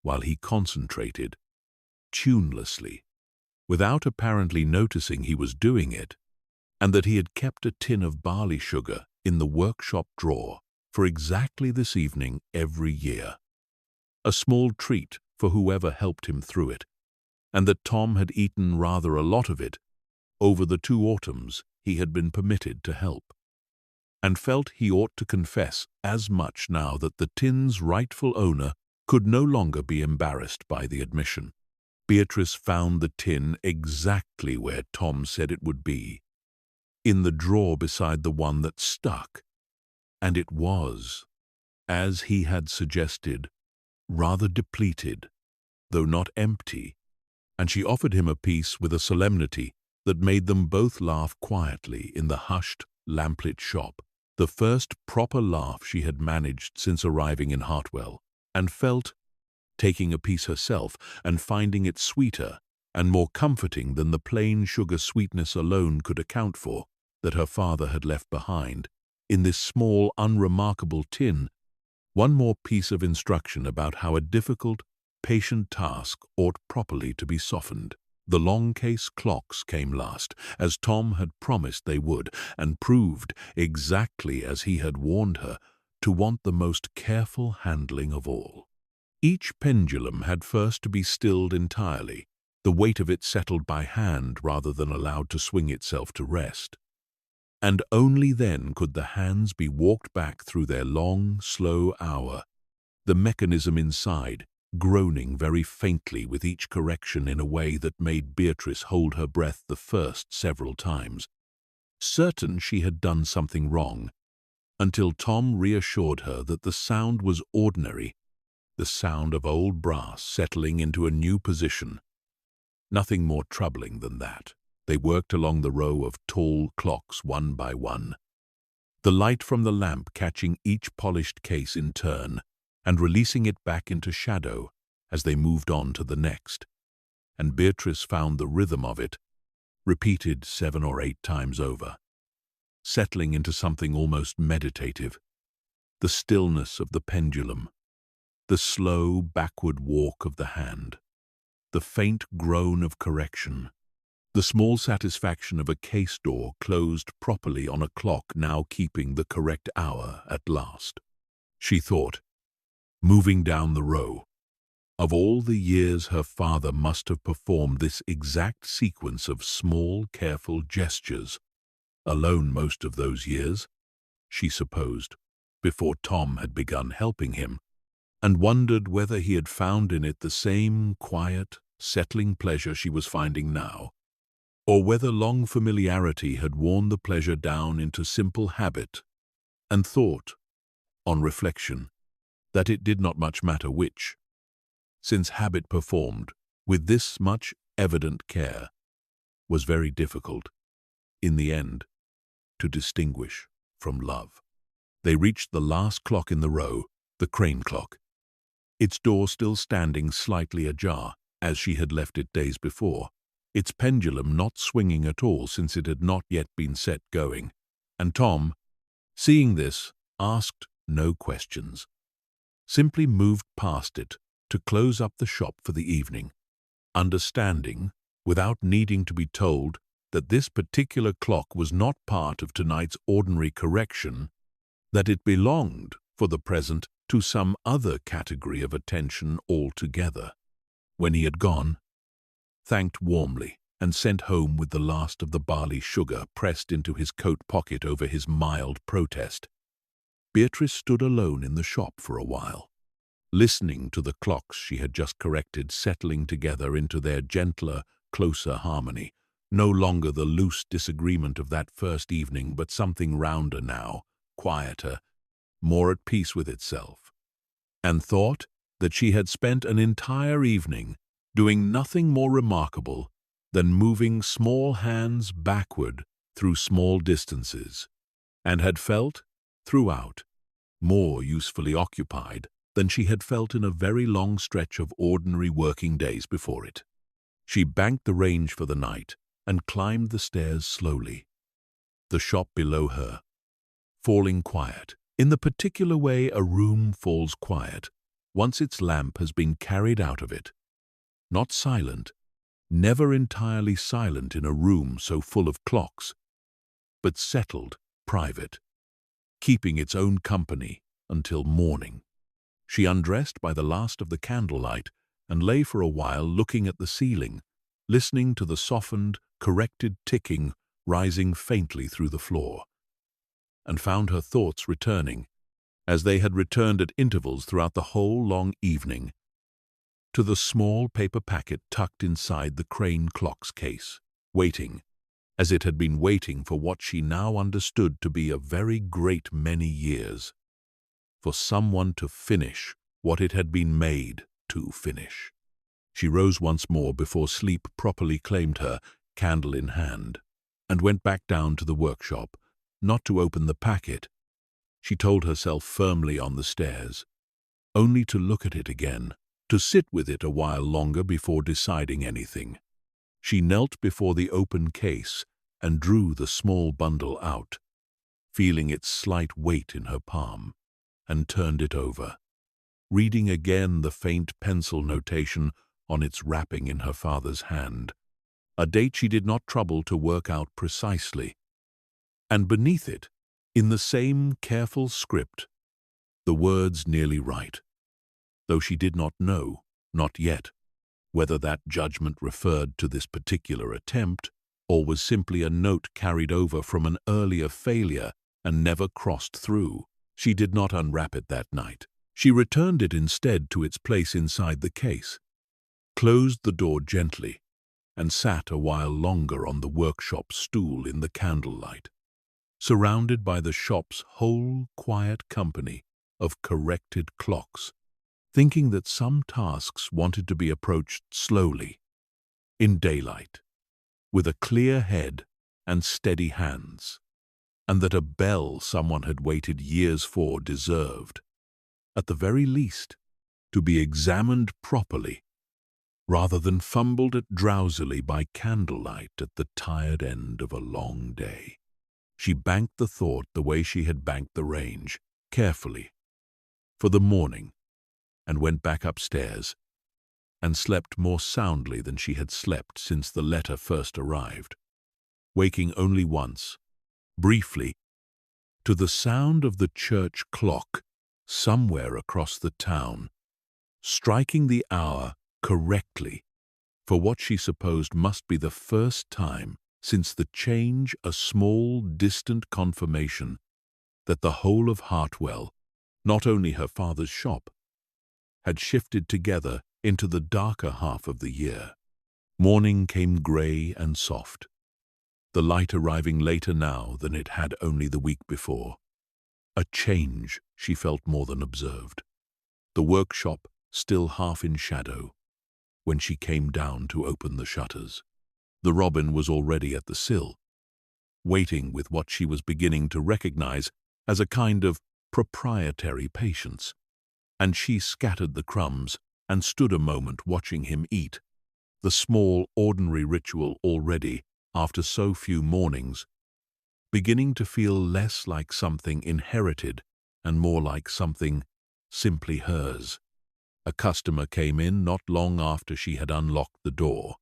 Speaker 1: while he concentrated, tunelessly, without apparently noticing he was doing it, and that he had kept a tin of barley sugar in the workshop drawer for exactly this evening every year, a small treat for whoever helped him through it, and that Tom had eaten rather a lot of it over the 2 autumns he had been permitted to help, and felt he ought to confess as much now that the tin's rightful owner could no longer be embarrassed by the admission. Beatrice found the tin exactly where Tom said it would be, in the drawer beside the one that stuck, and it was, as he had suggested, rather depleted, though not empty, and she offered him a piece with a solemnity that made them both laugh quietly in the hushed, lamplit shop, the first proper laugh she had managed since arriving in Hartwell, and felt, taking a piece herself and finding it sweeter and more comforting than the plain sugar sweetness alone could account for, that her father had left behind, in this small, unremarkable tin, one more piece of instruction about how a difficult, patient task ought properly to be softened. The long case clocks came last, as Tom had promised they would, and proved, exactly as he had warned her, to want the most careful handling of all. Each pendulum had first to be stilled entirely, the weight of it settled by hand rather than allowed to swing itself to rest. And only then could the hands be walked back through their long, slow hour, the mechanism inside groaning very faintly with each correction in a way that made Beatrice hold her breath the first several times, certain she had done something wrong, until Tom reassured her that the sound was ordinary, the sound of old brass settling into a new position. Nothing more troubling than that. They worked along the row of tall clocks one by one, the light from the lamp catching each polished case in turn and releasing it back into shadow as they moved on to the next, and Beatrice found the rhythm of it, repeated 7 or 8 times over, settling into something almost meditative, the stillness of the pendulum, the slow backward walk of the hand, the faint groan of correction, the small satisfaction of a case door closed properly on a clock now keeping the correct hour at last. She thought, moving down the row, of all the years her father must have performed this exact sequence of small, careful gestures, alone most of those years, she supposed, before Tom had begun helping him, and wondered whether he had found in it the same quiet, settling pleasure she was finding now, or whether long familiarity had worn the pleasure down into simple habit, and thought, on reflection, that it did not much matter which, since habit performed with this much evident care was very difficult, in the end, to distinguish from love. They reached the last clock in the row, the crane clock, its door still standing slightly ajar, as she had left it days before, its pendulum not swinging at all since it had not yet been set going, and Tom, seeing this, asked no questions. Simply moved past it to close up the shop for the evening, understanding, without needing to be told, that this particular clock was not part of tonight's ordinary correction, that it belonged, for the present, to some other category of attention altogether. When he had gone, thanked warmly, and sent home with the last of the barley sugar pressed into his coat pocket over his mild protest, Beatrice stood alone in the shop for a while, listening to the clocks she had just corrected settling together into their gentler, closer harmony, no longer the loose disagreement of that first evening, but something rounder now, quieter, more at peace with itself, and thought that she had spent an entire evening doing nothing more remarkable than moving small hands backward through small distances, and had felt, throughout, more usefully occupied than she had felt in a very long stretch of ordinary working days before it. She banked the range for the night and climbed the stairs slowly, the shop below her, falling quiet, in the particular way a room falls quiet once its lamp has been carried out of it. Not silent, never entirely silent in a room so full of clocks, but settled, private, keeping its own company until morning. She undressed by the last of the candlelight and lay for a while looking at the ceiling, listening to the softened, corrected ticking rising faintly through the floor, and found her thoughts returning, as they had returned at intervals throughout the whole long evening, to the small paper packet tucked inside the Crane clock's case, waiting, as it had been waiting for what she now understood to be a very great many years, for someone to finish what it had been made to finish. She rose once more before sleep properly claimed her, candle in hand, and went back down to the workshop, not to open the packet, she told herself firmly on the stairs, only to look at it again, to sit with it a while longer before deciding anything. She knelt before the open case and drew the small bundle out, feeling its slight weight in her palm, and turned it over, reading again the faint pencil notation on its wrapping in her father's hand, a date she did not trouble to work out precisely, and beneath it, in the same careful script, the words nearly right, though she did not know, not yet, whether that judgment referred to this particular attempt or was simply a note carried over from an earlier failure and never crossed through. She did not unwrap it that night. She returned it instead to its place inside the case, closed the door gently, and sat a while longer on the workshop stool in the candlelight, surrounded by the shop's whole quiet company of corrected clocks, thinking that some tasks wanted to be approached slowly, in daylight, with a clear head and steady hands, and that a bell someone had waited years for deserved, at the very least, to be examined properly, rather than fumbled at drowsily by candlelight at the tired end of a long day. She banked the thought the way she had banked the range, carefully, for the morning, and went back upstairs, and slept more soundly than she had slept since the letter first arrived, waking only once, briefly, to the sound of the church clock somewhere across the town, striking the hour correctly for what she supposed must be the first time since the change, a small, distant confirmation that the whole of Hartwell, not only her father's shop, had shifted together into the darker half of the year. Morning came grey and soft, the light arriving later now than it had only the week before. A change she felt more than observed. The workshop still half in shadow when she came down to open the shutters. The robin was already at the sill, waiting with what she was beginning to recognize as a kind of proprietary patience, and she scattered the crumbs and stood a moment watching him eat, the small, ordinary ritual already, after so few mornings, beginning to feel less like something inherited and more like something simply hers. A customer came in not long after she had unlocked the door,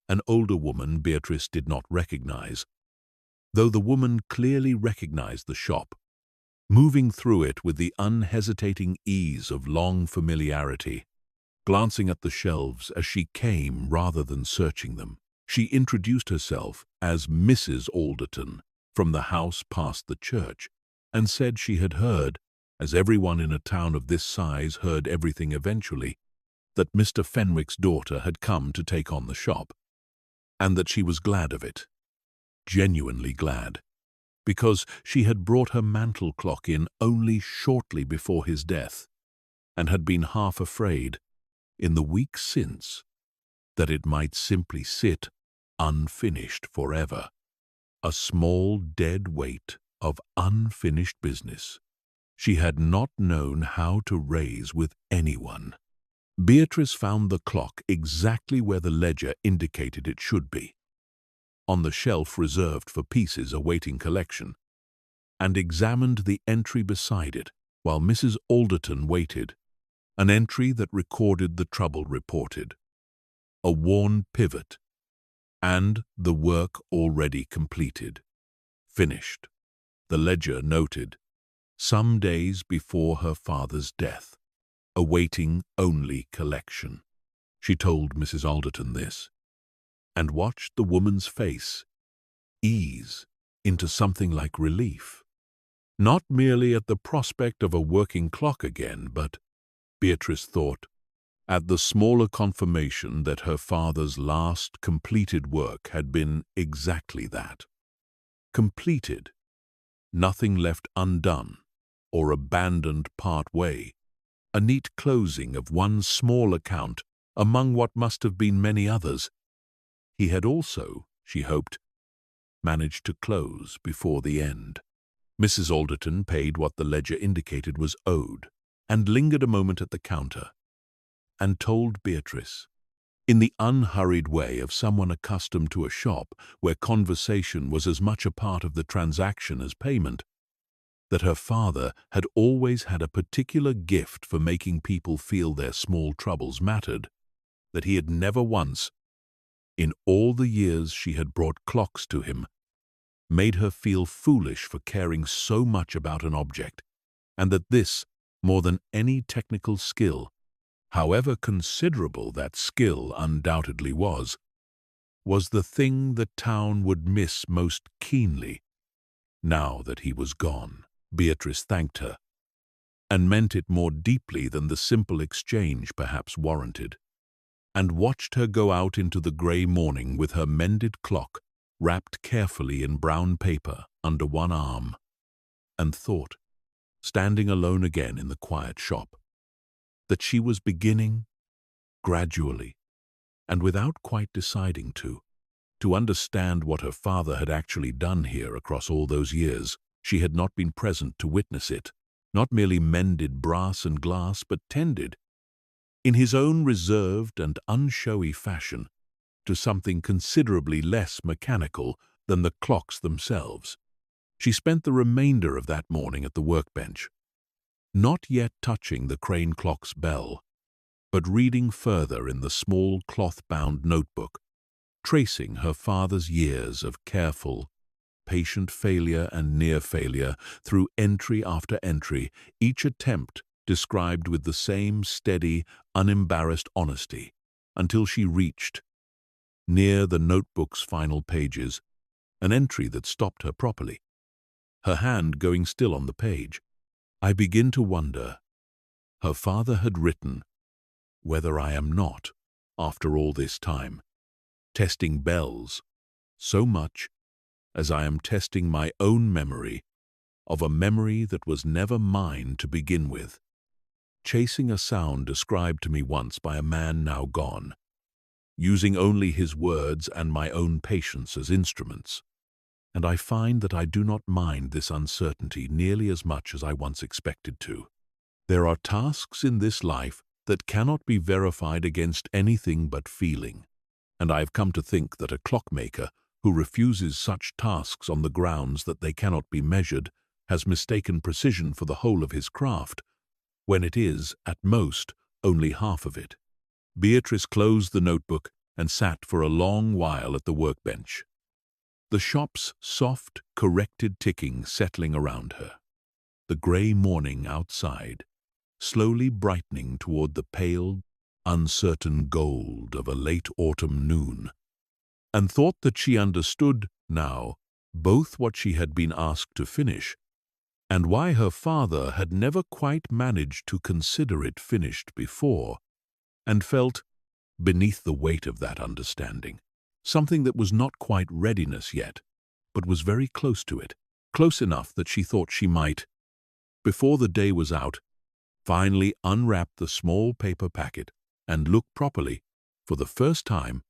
Speaker 1: an older woman Beatrice did not recognize, though the woman clearly recognized the shop, moving through it with the unhesitating ease of long familiarity. Glancing at the shelves as she came rather than searching them, she introduced herself as Mrs. Alderton from the house past the church, and said she had heard, as everyone in a town of this size heard everything eventually, that Mr. Fenwick's daughter had come to take on the shop, and that she was glad of it, genuinely glad, because she had brought her mantel clock in only shortly before his death, and had been half afraid, in the week since, that it might simply sit unfinished forever, a small dead weight of unfinished business she had not known how to raise with anyone. Beatrice found the clock exactly where the ledger indicated it should be, on the shelf reserved for pieces awaiting collection, and examined the entry beside it while Mrs. Alderton waited, an entry that recorded the trouble reported, a worn pivot, and the work already completed, finished. The ledger noted, some days before her father's death, awaiting only collection. She told Mrs. Alderton this, and watched the woman's face ease into something like relief, not merely at the prospect of a working clock again, but, Beatrice thought, at the smaller confirmation that her father's last completed work had been exactly that. Completed, nothing left undone or abandoned part way, a neat closing of one small account among what must have been many others. He had also, she hoped, managed to close before the end. Mrs. Alderton paid what the ledger indicated was owed, and lingered a moment at the counter, and told Beatrice, in the unhurried way of someone accustomed to a shop where conversation was as much a part of the transaction as payment, that her father had always had a particular gift for making people feel their small troubles mattered, that he had never once, in all the years she had brought clocks to him, made her feel foolish for caring so much about an object, and that this, more than any technical skill, however considerable that skill undoubtedly was the thing the town would miss most keenly now that he was gone. Beatrice thanked her, and meant it more deeply than the simple exchange perhaps warranted, and watched her go out into the grey morning with her mended clock wrapped carefully in brown paper under one arm, and thought, standing alone again in the quiet shop, that she was beginning, gradually, and without quite deciding to understand what her father had actually done here across all those years. She had not been present to witness it, not merely mended brass and glass, but tended, in his own reserved and unshowy fashion, to something considerably less mechanical than the clocks themselves. She spent the remainder of that morning at the workbench, not yet touching the crane clock's bell, but reading further in the small cloth-bound notebook, tracing her father's years of careful, patient failure and near failure through entry after entry, each attempt described with the same steady, unembarrassed honesty, until she reached, near the notebook's final pages, an entry that stopped her properly, her hand going still on the page. I begin to wonder, her father had written, whether I am not, after all this time, testing bells so much as I am testing my own memory of a memory that was never mine to begin with, chasing a sound described to me once by a man now gone, using only his words and my own patience as instruments, and I find that I do not mind this uncertainty nearly as much as I once expected to. There are tasks in this life that cannot be verified against anything but feeling, and I have come to think that a clockmaker who refuses such tasks on the grounds that they cannot be measured has mistaken precision for the whole of his craft, when it is, at most, only half of it. Beatrice closed the notebook and sat for a long while at the workbench, the shop's soft, corrected ticking settling around her, the grey morning outside slowly brightening toward the pale, uncertain gold of a late autumn noon, and thought that she understood now both what she had been asked to finish and why her father had never quite managed to consider it finished before, and felt, beneath the weight of that understanding, something that was not quite readiness yet, but was very close to it, close enough that she thought she might, before the day was out, finally unwrap the small paper packet and look properly, for the first time,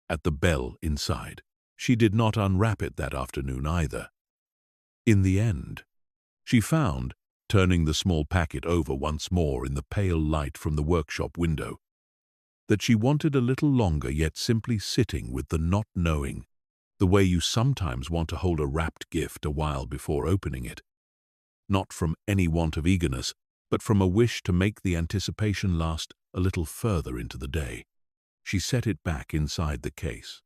Speaker 1: at the bell inside. She did not unwrap it that afternoon either. In the end, she found, turning the small packet over once more in the pale light from the workshop window, that she wanted a little longer, yet simply sitting with the not knowing, the way you sometimes want to hold a wrapped gift a while before opening it. Not from any want of eagerness, but from a wish to make the anticipation last a little further into the day. She set it back inside the case,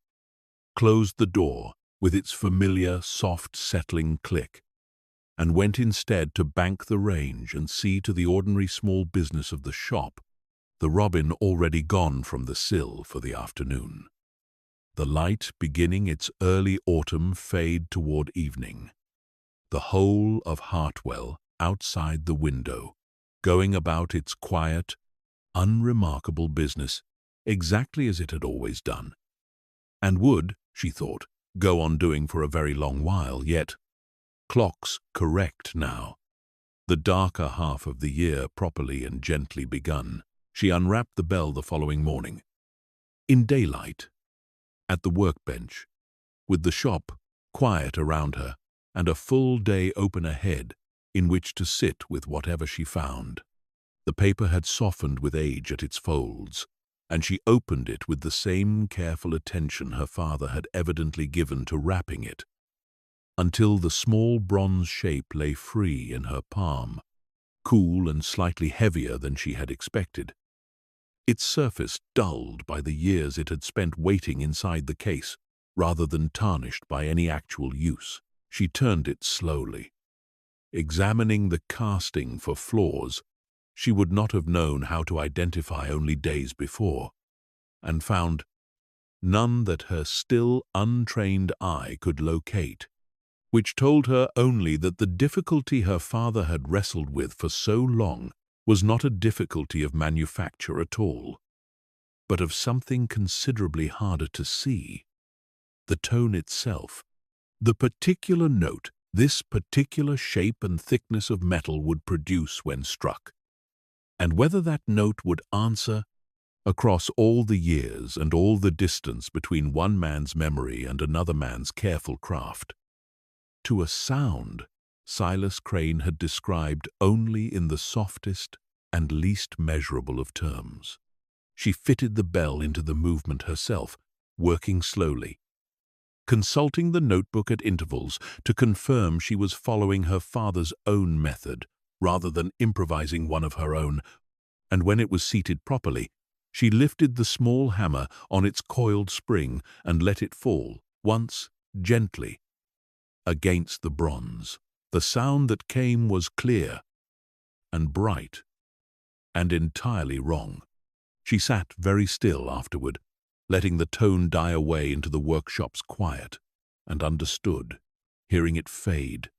Speaker 1: closed the door with its familiar, soft, settling click, and went instead to bank the range and see to the ordinary small business of the shop, the robin already gone from the sill for the afternoon, the light beginning its early autumn fade toward evening, the whole of Hartwell outside the window, going about its quiet, unremarkable business exactly as it had always done, and would, she thought, go on doing for a very long while yet. Clocks correct now, the darker half of the year properly and gently begun. She unwrapped the bell the following morning, in daylight, at the workbench, with the shop quiet around her and a full day open ahead in which to sit with whatever she found. The paper had softened with age at its folds, and she opened it with the same careful attention her father had evidently given to wrapping it, until the small bronze shape lay free in her palm, cool and slightly heavier than she had expected, its surface dulled by the years it had spent waiting inside the case, rather than tarnished by any actual use. She turned it slowly, examining the casting for flaws she would not have known how to identify only days before, and found none that her still untrained eye could locate, which told her only that the difficulty her father had wrestled with for so long was not a difficulty of manufacture at all, but of something considerably harder to see, the tone itself, the particular note this particular shape and thickness of metal would produce when struck, and whether that note would answer, across all the years and all the distance between one man's memory and another man's careful craft, to a sound Silas Crane had described only in the softest and least measurable of terms. She fitted the bell into the movement herself, working slowly, consulting the notebook at intervals to confirm she was following her father's own method rather than improvising one of her own, and when it was seated properly, she lifted the small hammer on its coiled spring and let it fall, once, gently, against the bronze. The sound that came was clear and bright and entirely wrong. She sat very still afterward, letting the tone die away into the workshop's quiet, and understood, hearing it fade,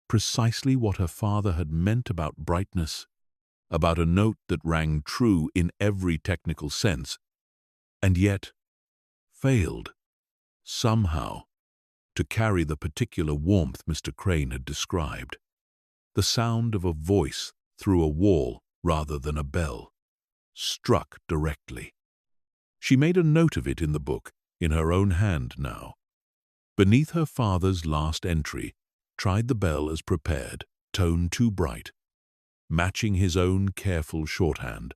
Speaker 1: precisely what her father had meant about brightness, about a note that rang true in every technical sense, and yet failed, somehow, to carry the particular warmth Mr. Crane had described, the sound of a voice through a wall rather than a bell, struck directly. She made a note of it in the book, in her own hand now. Beneath her father's last entry, tried the bell as prepared, tone too bright, matching his own careful shorthand,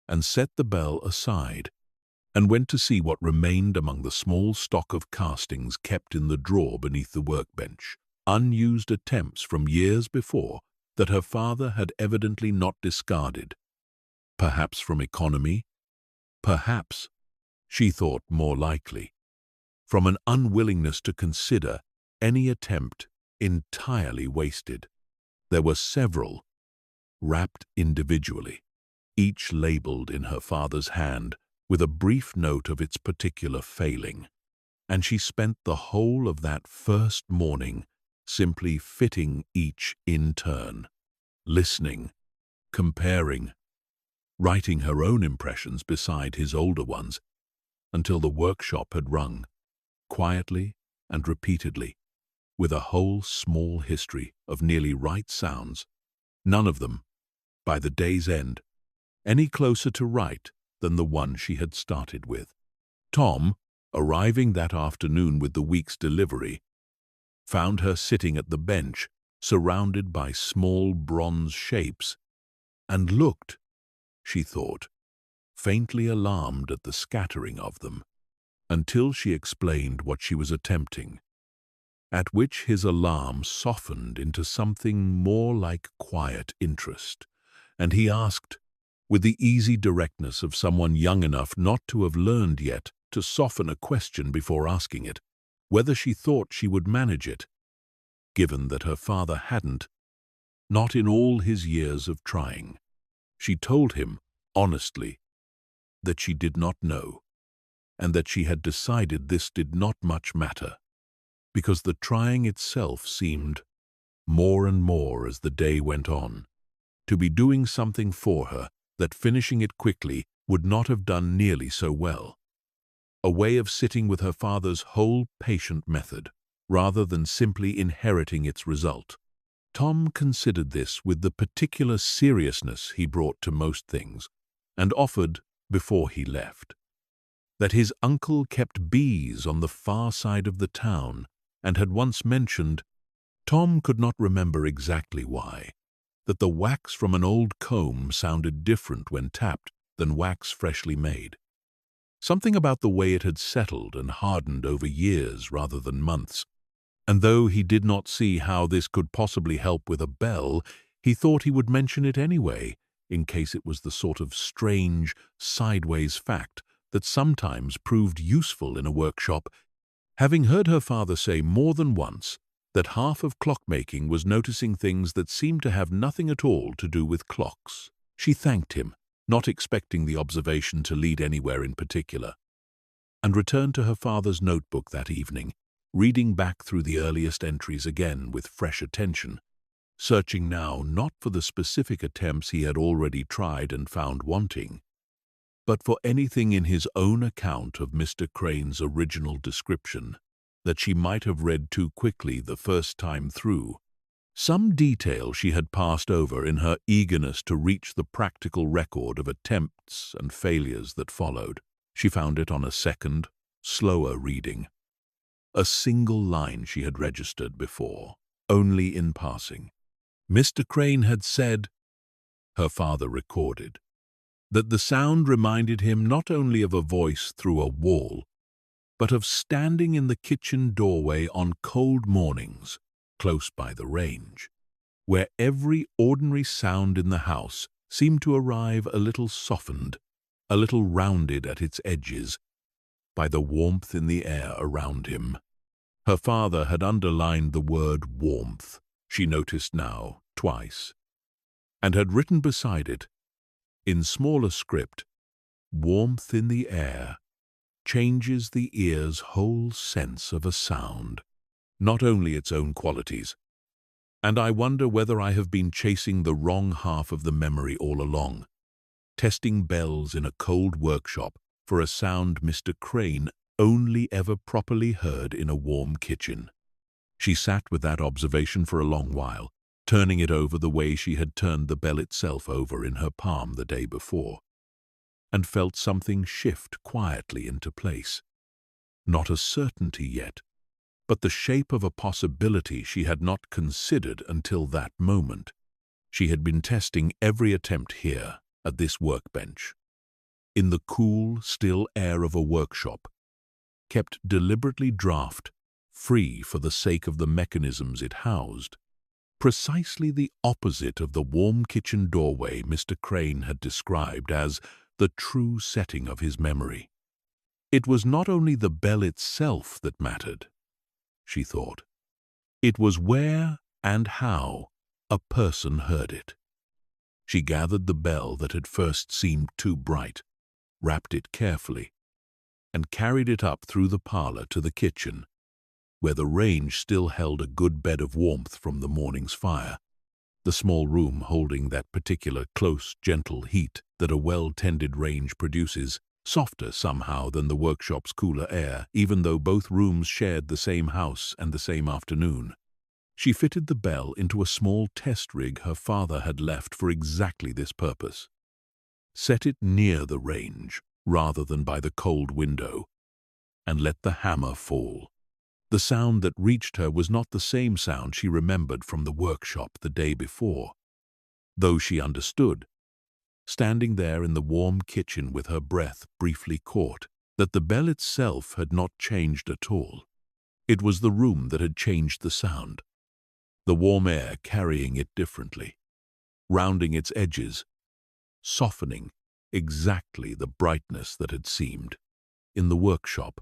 Speaker 1: and set the bell aside, and went to see what remained among the small stock of castings kept in the drawer beneath the workbench. unused attempts from years before that her father had evidently not discarded. Perhaps from economy, perhaps, she thought more likely, from an unwillingness to consider any attempt entirely wasted. There were several, wrapped individually, each labeled in her father's hand with a brief note of its particular failing, and she spent the whole of that first morning simply fitting each in turn, listening, comparing, writing her own impressions beside his older ones, until the workshop had rung, quietly and repeatedly, with a whole small history of nearly right sounds, none of them, by the day's end, any closer to right than the one she had started with. Tom, arriving that afternoon with the week's delivery, found her sitting at the bench, surrounded by small bronze shapes, and looked, she thought, faintly alarmed at the scattering of them, until she explained what she was attempting, at which his alarm softened into something more like quiet interest, and he asked, with the easy directness of someone young enough not to have learned yet to soften a question before asking it, whether she thought she would manage it, given that her father hadn't, not in all his years of trying. She told him, honestly, that she did not know, and that she had decided this did not much matter, because the trying itself seemed, more and more as the day went on, to be doing something for her that finishing it quickly would not have done nearly so well. A way of sitting with her father's whole patient method, rather than simply inheriting its result. Tom considered this with the particular seriousness he brought to most things, and offered, before he left, that his uncle kept bees on the far side of the town, and had once mentioned, Tom could not remember exactly why, that the wax from an old comb sounded different when tapped than wax freshly made. Something about the way it had settled and hardened over years rather than months, and though he did not see how this could possibly help with a bell, he thought he would mention it anyway, in case it was the sort of strange, sideways fact that sometimes proved useful in a workshop, having heard her father say more than once that half of clockmaking was noticing things that seemed to have nothing at all to do with clocks. She thanked him, not expecting the observation to lead anywhere in particular, and returned to her father's notebook that evening, reading back through the earliest entries again with fresh attention, searching now not for the specific attempts he had already tried and found wanting, but for anything in his own account of Mr. Crane's original description that she might have read too quickly the first time through. Some detail she had passed over in her eagerness to reach the practical record of attempts and failures that followed. She found it on a second, slower reading. A single line she had registered before, only in passing. Mr. Crane had said, her father recorded, that the sound reminded him not only of a voice through a wall, but of standing in the kitchen doorway on cold mornings, close by the range, where every ordinary sound in the house seemed to arrive a little softened, a little rounded at its edges, by the warmth in the air around him. Her father had underlined the word warmth, she noticed now, twice, and had written beside it, in smaller script, warmth in the air changes the ear's whole sense of a sound, not only its own qualities. And I wonder whether I have been chasing the wrong half of the memory all along, testing bells in a cold workshop for a sound Mr. Crane only ever properly heard in a warm kitchen. She sat with that observation for a long while, turning it over the way she had turned the bell itself over in her palm the day before, and felt something shift quietly into place. Not a certainty yet, but the shape of a possibility she had not considered until that moment. She had been testing every attempt here, at this workbench, in the cool, still air of a workshop, kept deliberately draught free for the sake of the mechanisms it housed. Precisely the opposite of the warm kitchen doorway Mr. Crane had described as the true setting of his memory. It was not only the bell itself that mattered, she thought. It was where and how a person heard it. She gathered the bell that had first seemed too bright, wrapped it carefully, and carried it up through the parlor to the kitchen, where the range still held a good bed of warmth from the morning's fire, the small room holding that particular close, gentle heat that a well-tended range produces, softer somehow than the workshop's cooler air, even though both rooms shared the same house and the same afternoon. She fitted the bell into a small test rig her father had left for exactly this purpose. Set it near the range, rather than by the cold window, and let the hammer fall. The sound that reached her was not the same sound she remembered from the workshop the day before, though she understood, standing there in the warm kitchen with her breath briefly caught, that the bell itself had not changed at all. It was the room that had changed the sound, the warm air carrying it differently, rounding its edges, softening exactly the brightness that had seemed, in the workshop,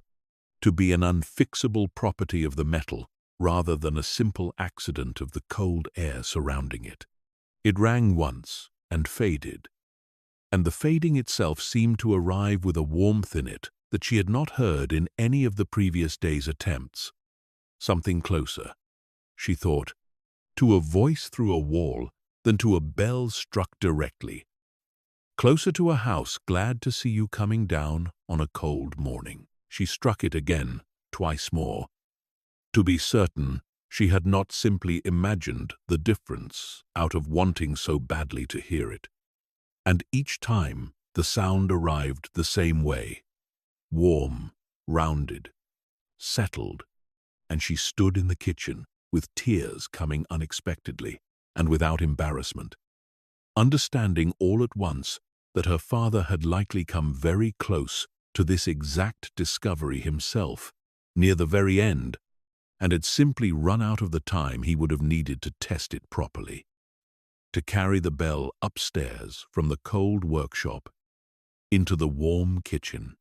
Speaker 1: to be an unfixable property of the metal rather than a simple accident of the cold air surrounding it. It rang once and faded, and the fading itself seemed to arrive with a warmth in it that she had not heard in any of the previous day's attempts. Something closer, she thought, to a voice through a wall than to a bell struck directly. Closer to a house glad to see you coming down on a cold morning. She struck it again, twice more. To be certain, she had not simply imagined the difference out of wanting so badly to hear it. And each time the sound arrived the same way, warm, rounded, settled, and she stood in the kitchen with tears coming unexpectedly and without embarrassment, understanding all at once that her father had likely come very close to this exact discovery himself, near the very end, and had simply run out of the time he would have needed to test it properly. To carry the bell upstairs from the cold workshop into the warm kitchen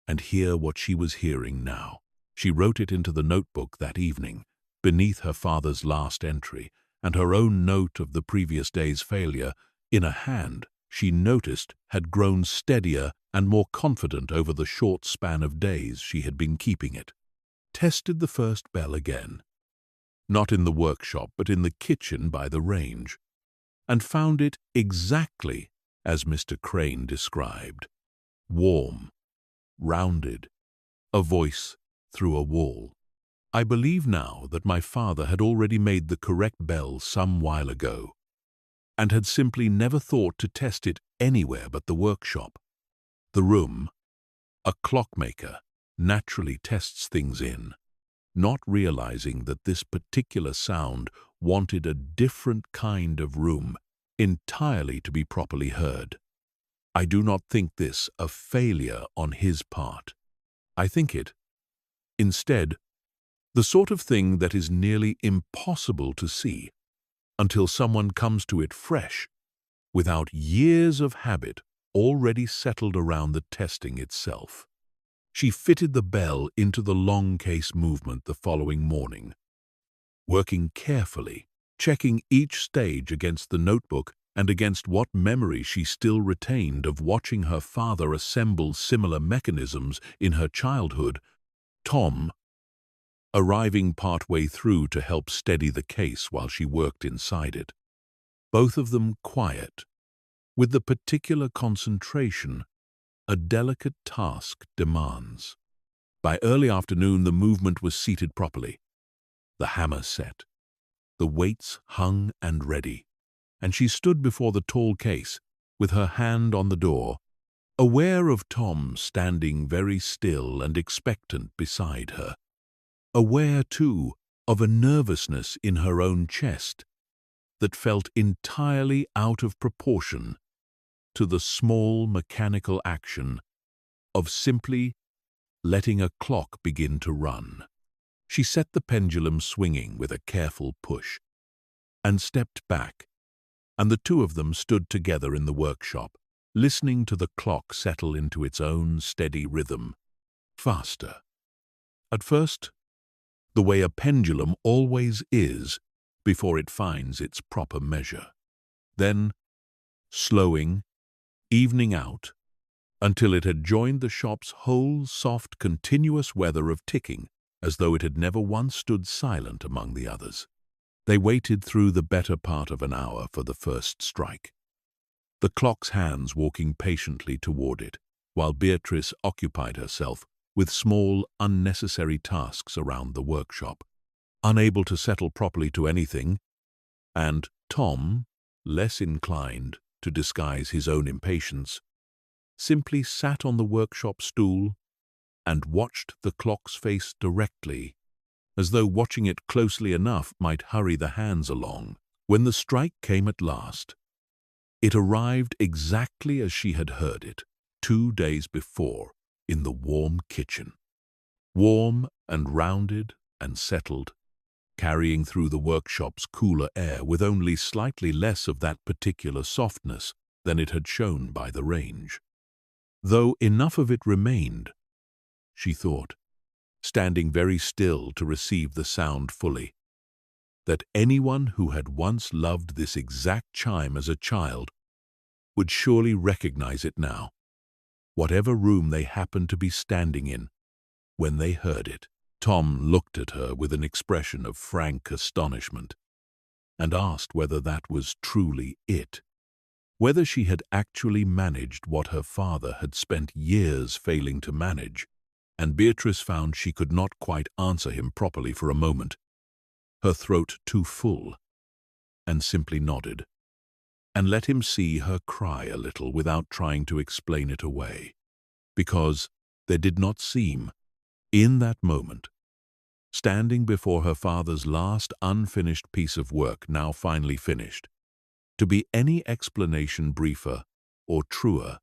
Speaker 1: and hear what she was hearing now. She wrote it into the notebook that evening, beneath her father's last entry, and her own note of the previous day's failure, in a hand she noticed had grown steadier and more confident over the short span of days she had been keeping it. Tested the first bell again, not in the workshop but in the kitchen by the range, and found it exactly as Mr. Crane described, warm, rounded, a voice through a wall. I believe now that my father had already made the correct bell some while ago, and had simply never thought to test it anywhere but the workshop. The room, a clockmaker, naturally tests things in, not realizing that this particular sound wanted a different kind of room entirely to be properly heard. I do not think this a failure on his part. I think it, instead, the sort of thing that is nearly impossible to see until someone comes to it fresh, without years of habit already settled around the testing itself. She fitted the bell into the long case movement the following morning, working carefully, checking each stage against the notebook and against what memory she still retained of watching her father assemble similar mechanisms in her childhood, Tom arriving partway through to help steady the case while she worked inside it. Both of them quiet, with the particular concentration a delicate task demands. By early afternoon the movement was seated properly, the hammer set, the weights hung and ready, and she stood before the tall case with her hand on the door, aware of Tom standing very still and expectant beside her, aware, too, of a nervousness in her own chest that felt entirely out of proportion to the small mechanical action of simply letting a clock begin to run. She set the pendulum swinging with a careful push and stepped back, and the two of them stood together in the workshop, listening to the clock settle into its own steady rhythm, faster. At first, the way a pendulum always is before it finds its proper measure. Then, slowing, evening out, until it had joined the shop's whole soft, continuous weather of ticking, as though it had never once stood silent among the others. They waited through the better part of an hour for the first strike, the clock's hands walking patiently toward it, while Beatrice occupied herself with small, unnecessary tasks around the workshop, unable to settle properly to anything, and Tom, less inclined to disguise his own impatience, simply sat on the workshop stool and watched the clock's face directly, as though watching it closely enough might hurry the hands along. When the strike came at last, it arrived exactly as she had heard it 2 days before in the warm kitchen. Warm and rounded and settled, carrying through the workshop's cooler air with only slightly less of that particular softness than it had shown by the range. Though enough of it remained, she thought, standing very still to receive the sound fully, that anyone who had once loved this exact chime as a child would surely recognize it now, whatever room they happened to be standing in when they heard it. Tom looked at her with an expression of frank astonishment and asked whether that was truly it, whether she had actually managed what her father had spent years failing to manage, and Beatrice found she could not quite answer him properly for a moment, her throat too full, and simply nodded, and let him see her cry a little without trying to explain it away, because there did not seem, in that moment, standing before her father's last unfinished piece of work, now finally finished, to be any explanation briefer or truer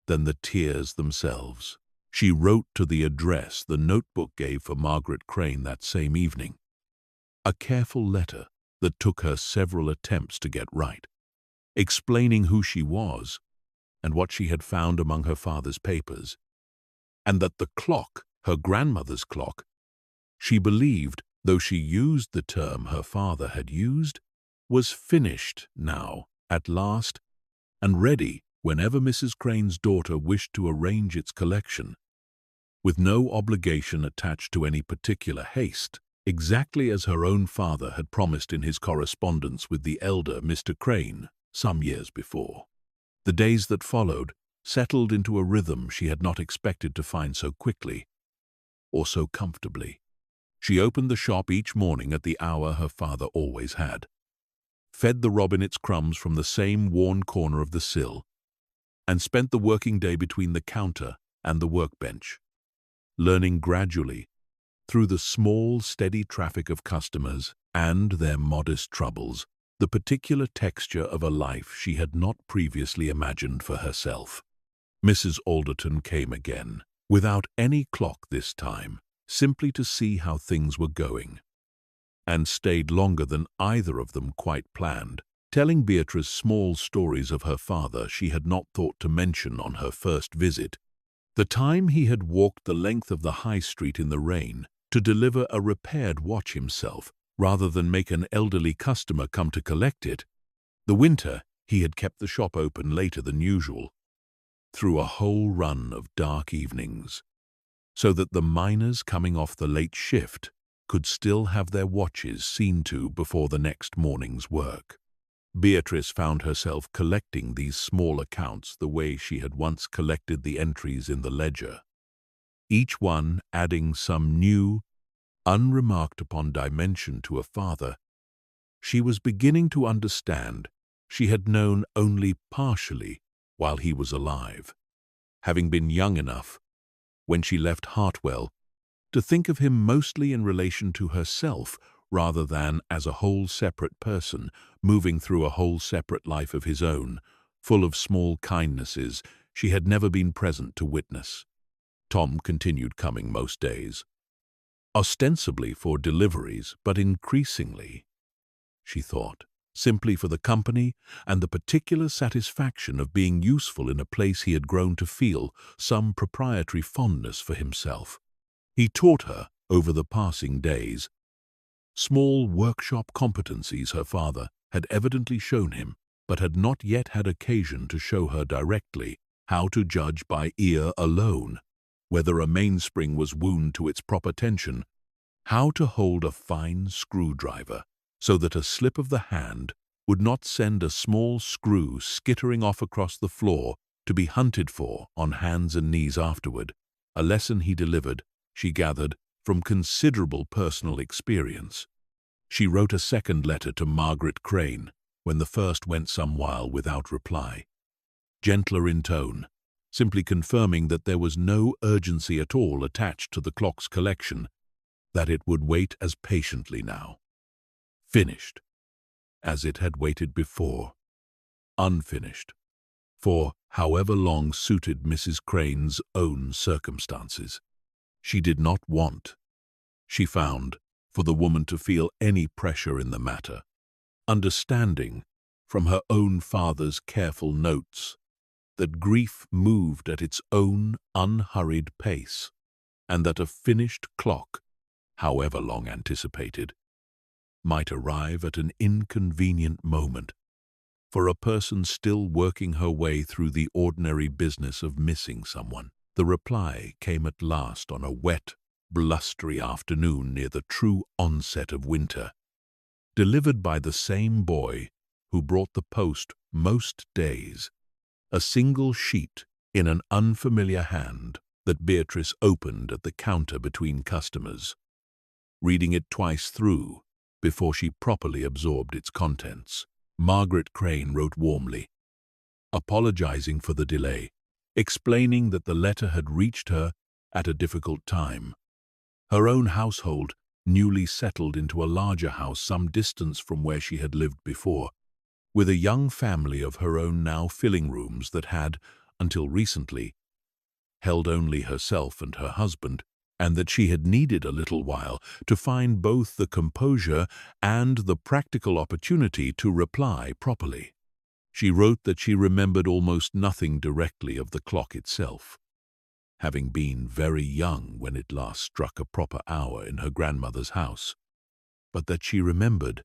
Speaker 1: than the tears themselves. She wrote to the address the notebook gave for Margaret Crane that same evening, a careful letter that took her several attempts to get right, explaining who she was and what she had found among her father's papers, and that the clock, her grandmother's clock, she believed, though she used the term her father had used, was finished now, at last, and ready whenever Mrs. Crane's daughter wished to arrange its collection, with no obligation attached to any particular haste, exactly as her own father had promised in his correspondence with the elder Mr. Crane some years before. The days that followed settled into a rhythm she had not expected to find so quickly or so comfortably. She opened the shop each morning at the hour her father always had, fed the robin its crumbs from the same worn corner of the sill, and spent the working day between the counter and the workbench, learning gradually, through the small, steady traffic of customers and their modest troubles, the particular texture of a life she had not previously imagined for herself. Mrs. Alderton came again, without any clock this time, simply to see how things were going, and stayed longer than either of them quite planned, telling Beatrice small stories of her father she had not thought to mention on her first visit. The time he had walked the length of the high street in the rain to deliver a repaired watch himself, rather than make an elderly customer come to collect it. The winter he had kept the shop open later than usual, through a whole run of dark evenings, so that the miners coming off the late shift could still have their watches seen to before the next morning's work. Beatrice found herself collecting these small accounts the way she had once collected the entries in the ledger, each one adding some new, unremarked-upon dimension to a father she was beginning to understand she had known only partially while he was alive, having been young enough, when she left Hartwell, to think of him mostly in relation to herself rather than as a whole separate person moving through a whole separate life of his own, full of small kindnesses she had never been present to witness. Tom continued coming most days, ostensibly for deliveries, but increasingly, she thought, simply for the company and the particular satisfaction of being useful in a place he had grown to feel some proprietary fondness for himself. He taught her, over the passing days, small workshop competencies her father had evidently shown him, but had not yet had occasion to show her directly, how to judge by ear alone whether a mainspring was wound to its proper tension, how to hold a fine screwdriver so that a slip of the hand would not send a small screw skittering off across the floor to be hunted for on hands and knees afterward, a lesson he delivered, she gathered, from considerable personal experience. She wrote a second letter to Margaret Crane when the first went some while without reply, gentler in tone, simply confirming that there was no urgency at all attached to the clock's collection, that it would wait as patiently now. Finished, as it had waited before. Unfinished, for however long suited Mrs. Crane's own circumstances. She did not want, she found, for the woman to feel any pressure in the matter, understanding, from her own father's careful notes, that grief moved at its own unhurried pace, and that a finished clock, however long anticipated, might arrive at an inconvenient moment for a person still working her way through the ordinary business of missing someone. The reply came at last on a wet, blustery afternoon near the true onset of winter, delivered by the same boy who brought the post most days, a single sheet in an unfamiliar hand that Beatrice opened at the counter between customers, reading it twice through before she properly absorbed its contents. Margaret Crane wrote warmly, apologizing for the delay, explaining that the letter had reached her at a difficult time. Her own household, newly settled into a larger house some distance from where she had lived before, with a young family of her own now filling rooms that had, until recently, held only herself and her husband, and that she had needed a little while to find both the composure and the practical opportunity to reply properly. She wrote that she remembered almost nothing directly of the clock itself, having been very young when it last struck a proper hour in her grandmother's house, but that she remembered,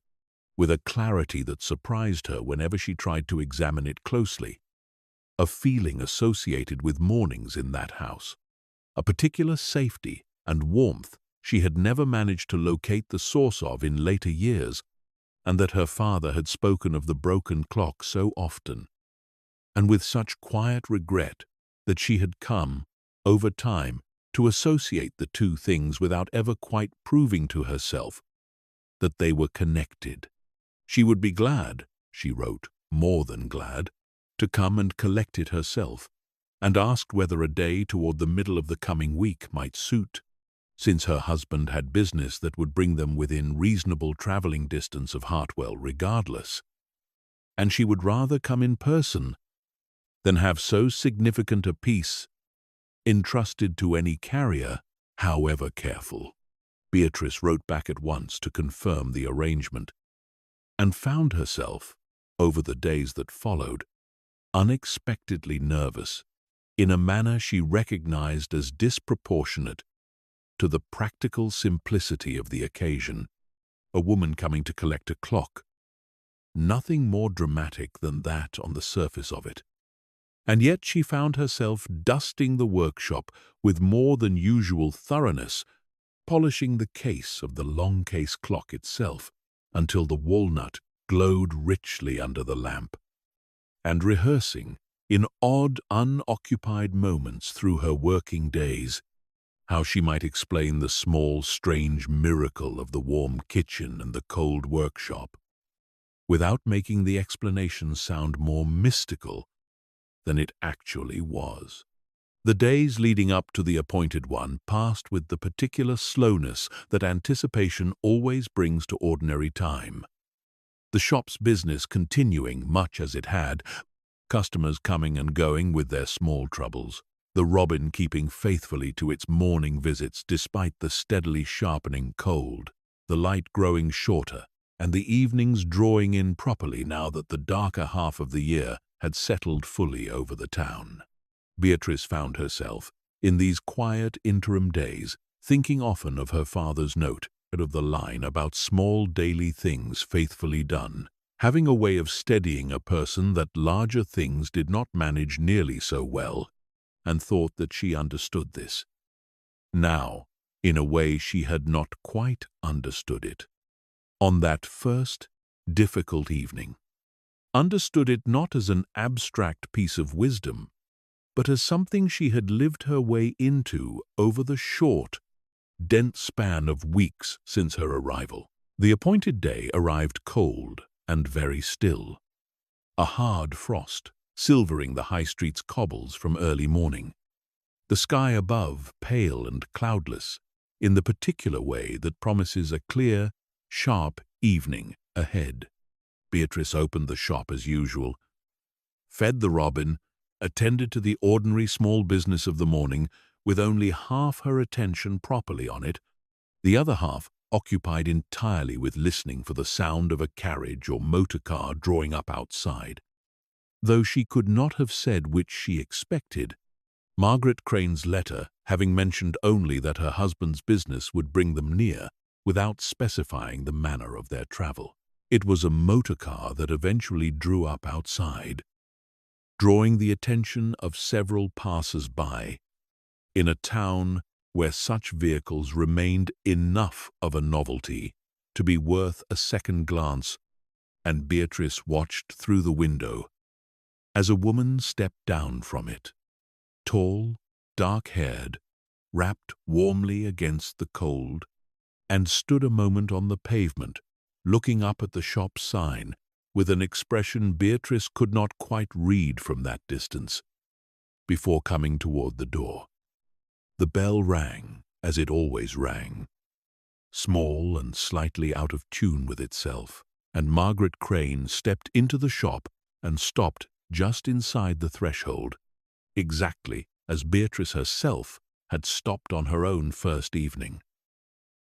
Speaker 1: with a clarity that surprised her whenever she tried to examine it closely, a feeling associated with mornings in that house, a particular safety and warmth she had never managed to locate the source of in later years, and that her father had spoken of the broken clock so often, and with such quiet regret, that she had come, over time, to associate the two things without ever quite proving to herself that they were connected. She would be glad, she wrote, more than glad, to come and collect it herself, and asked whether a day toward the middle of the coming week might suit, since her husband had business that would bring them within reasonable traveling distance of Hartwell regardless, and she would rather come in person than have so significant a piece entrusted to any carrier, however careful. Beatrice wrote back at once to confirm the arrangement, and found herself, over the days that followed, unexpectedly nervous in a manner she recognized as disproportionate to the practical simplicity of the occasion. A woman coming to collect a clock. Nothing more dramatic than that on the surface of it. And yet she found herself dusting the workshop with more than usual thoroughness, polishing the case of the long case clock itself until the walnut glowed richly under the lamp, and rehearsing, in odd, unoccupied moments through her working days, how she might explain the small, strange miracle of the warm kitchen and the cold workshop, without making the explanation sound more mystical than it actually was. The days leading up to the appointed one passed with the particular slowness that anticipation always brings to ordinary time. The shop's business continuing much as it had, customers coming and going with their small troubles, the robin keeping faithfully to its morning visits despite the steadily sharpening cold, the light growing shorter, and the evenings drawing in properly now that the darker half of the year had settled fully over the town. Beatrice found herself, in these quiet interim days, thinking often of her father's note and of the line about small daily things faithfully done, having a way of steadying a person that larger things did not manage nearly so well, and thought that she understood this. Now, in a way she had not quite understood it. On that first, difficult evening, understood it not as an abstract piece of wisdom, but as something she had lived her way into over the short, dense span of weeks since her arrival. The appointed day arrived cold and very still, a hard frost silvering the high street's cobbles from early morning, the sky above pale and cloudless in the particular way that promises a clear, sharp evening ahead. Beatrice opened the shop as usual, fed the robin, attended to the ordinary small business of the morning with only half her attention properly on it, the other half occupied entirely with listening for the sound of a carriage or motor car drawing up outside. Though she could not have said which she expected, Margaret Crane's letter having mentioned only that her husband's business would bring them near, without specifying the manner of their travel. It was a motor car that eventually drew up outside, drawing the attention of several passers-by, in a town where such vehicles remained enough of a novelty to be worth a second glance, and Beatrice watched through the window as a woman stepped down from it, tall, dark-haired, wrapped warmly against the cold, and stood a moment on the pavement, looking up at the shop sign with an expression Beatrice could not quite read from that distance, before coming toward the door. The bell rang, as it always rang, small and slightly out of tune with itself, and Margaret Crane stepped into the shop and stopped just inside the threshold, exactly as Beatrice herself had stopped on her own first evening,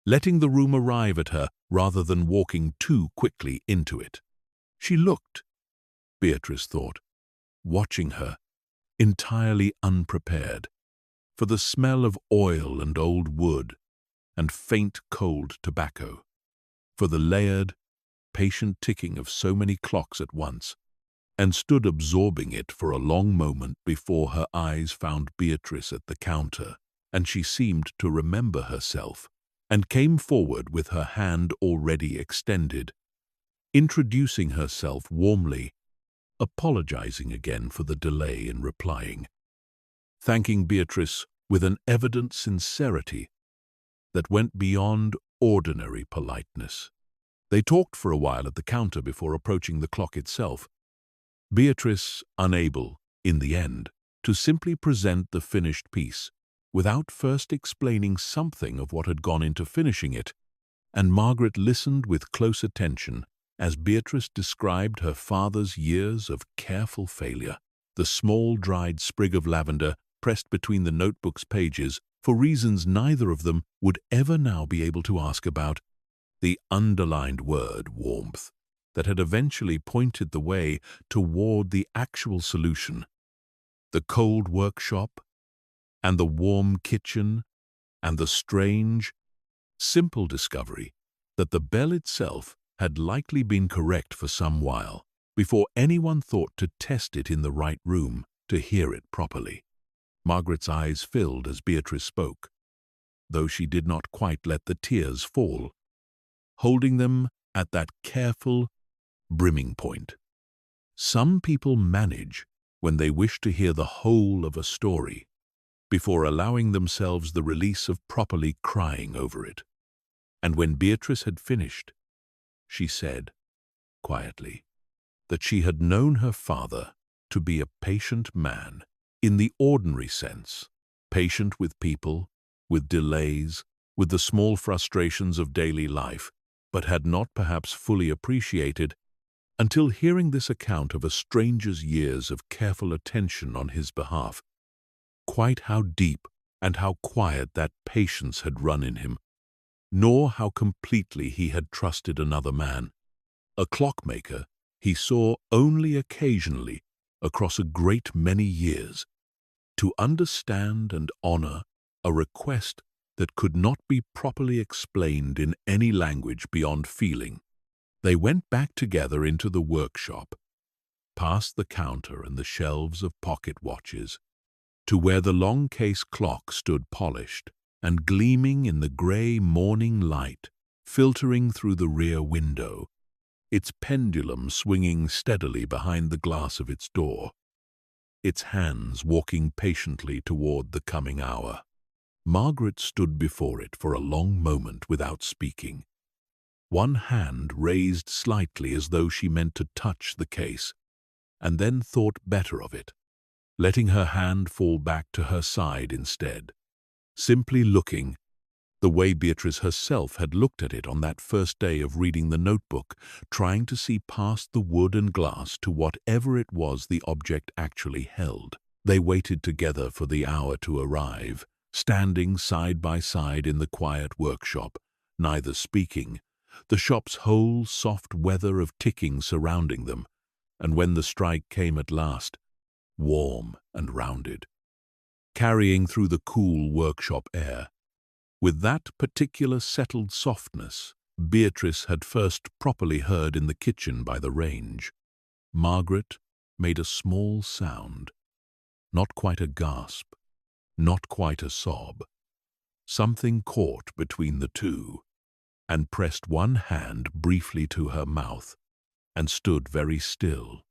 Speaker 1: letting the room arrive at her rather than walking too quickly into it. She looked, Beatrice thought, watching her, entirely unprepared, for the smell of oil and old wood and faint cold tobacco, for the layered, patient ticking of so many clocks at once, and stood absorbing it for a long moment before her eyes found Beatrice at the counter, and she seemed to remember herself, and came forward with her hand already extended, introducing herself warmly, apologizing again for the delay in replying, thanking Beatrice with an evident sincerity that went beyond ordinary politeness. They talked for a while at the counter before approaching the clock itself, Beatrice unable, in the end, to simply present the finished piece without first explaining something of what had gone into finishing it, and Margaret listened with close attention as Beatrice described her father's years of careful failure, the small dried sprig of lavender pressed between the notebook's pages for reasons neither of them would ever now be able to ask about, the underlined word warmth that had eventually pointed the way toward the actual solution, the cold workshop, and the warm kitchen, and the strange, simple discovery that the bell itself had likely been correct for some while before anyone thought to test it in the right room to hear it properly. Margaret's eyes filled as Beatrice spoke, though she did not quite let the tears fall, holding them at that careful, brimming point. Some people manage when they wish to hear the whole of a story before allowing themselves the release of properly crying over it. And when Beatrice had finished, she said, quietly, that she had known her father to be a patient man in the ordinary sense, patient with people, with delays, with the small frustrations of daily life, but had not perhaps fully appreciated, until hearing this account of a stranger's years of careful attention on his behalf, quite how deep and how quiet that patience had run in him, nor how completely he had trusted another man. A clockmaker he saw only occasionally across a great many years, to understand and honor a request that could not be properly explained in any language beyond feeling. They went back together into the workshop, past the counter and the shelves of pocket watches, to where the long case clock stood polished and gleaming in the grey morning light filtering through the rear window, its pendulum swinging steadily behind the glass of its door, its hands walking patiently toward the coming hour. Margaret stood before it for a long moment without speaking, one hand raised slightly as though she meant to touch the case, and then thought better of it, letting her hand fall back to her side instead, simply looking the way Beatrice herself had looked at it on that first day of reading the notebook, trying to see past the wood and glass to whatever it was the object actually held. They waited together for the hour to arrive, standing side by side in the quiet workshop, neither speaking, the shop's whole soft weather of ticking surrounding them, and when the strike came at last, warm and rounded, carrying through the cool workshop air, with that particular settled softness Beatrice had first properly heard in the kitchen by the range. Margaret made a small sound, not quite a gasp, not quite a sob. Something caught between the two, and pressed one hand briefly to her mouth, and stood very still,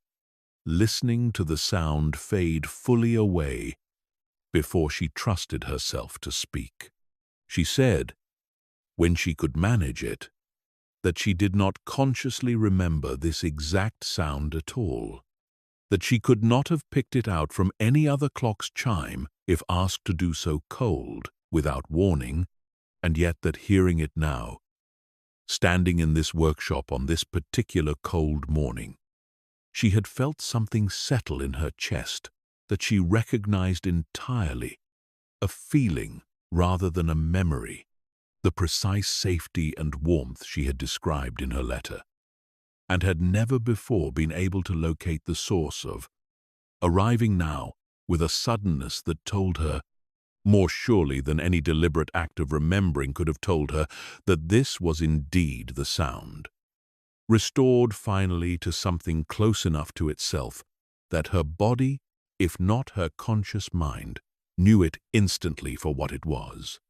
Speaker 1: listening to the sound fade fully away before she trusted herself to speak. She said, when she could manage it, that she did not consciously remember this exact sound at all, that she could not have picked it out from any other clock's chime if asked to do so cold, without warning, and yet that hearing it now, standing in this workshop on this particular cold morning, she had felt something settle in her chest that she recognized entirely, a feeling rather than a memory, the precise safety and warmth she had described in her letter, and had never before been able to locate the source of, arriving now with a suddenness that told her, more surely than any deliberate act of remembering could have told her, that this was indeed the sound, restored finally to something close enough to itself that her body, if not her conscious mind, knew it instantly for what it was.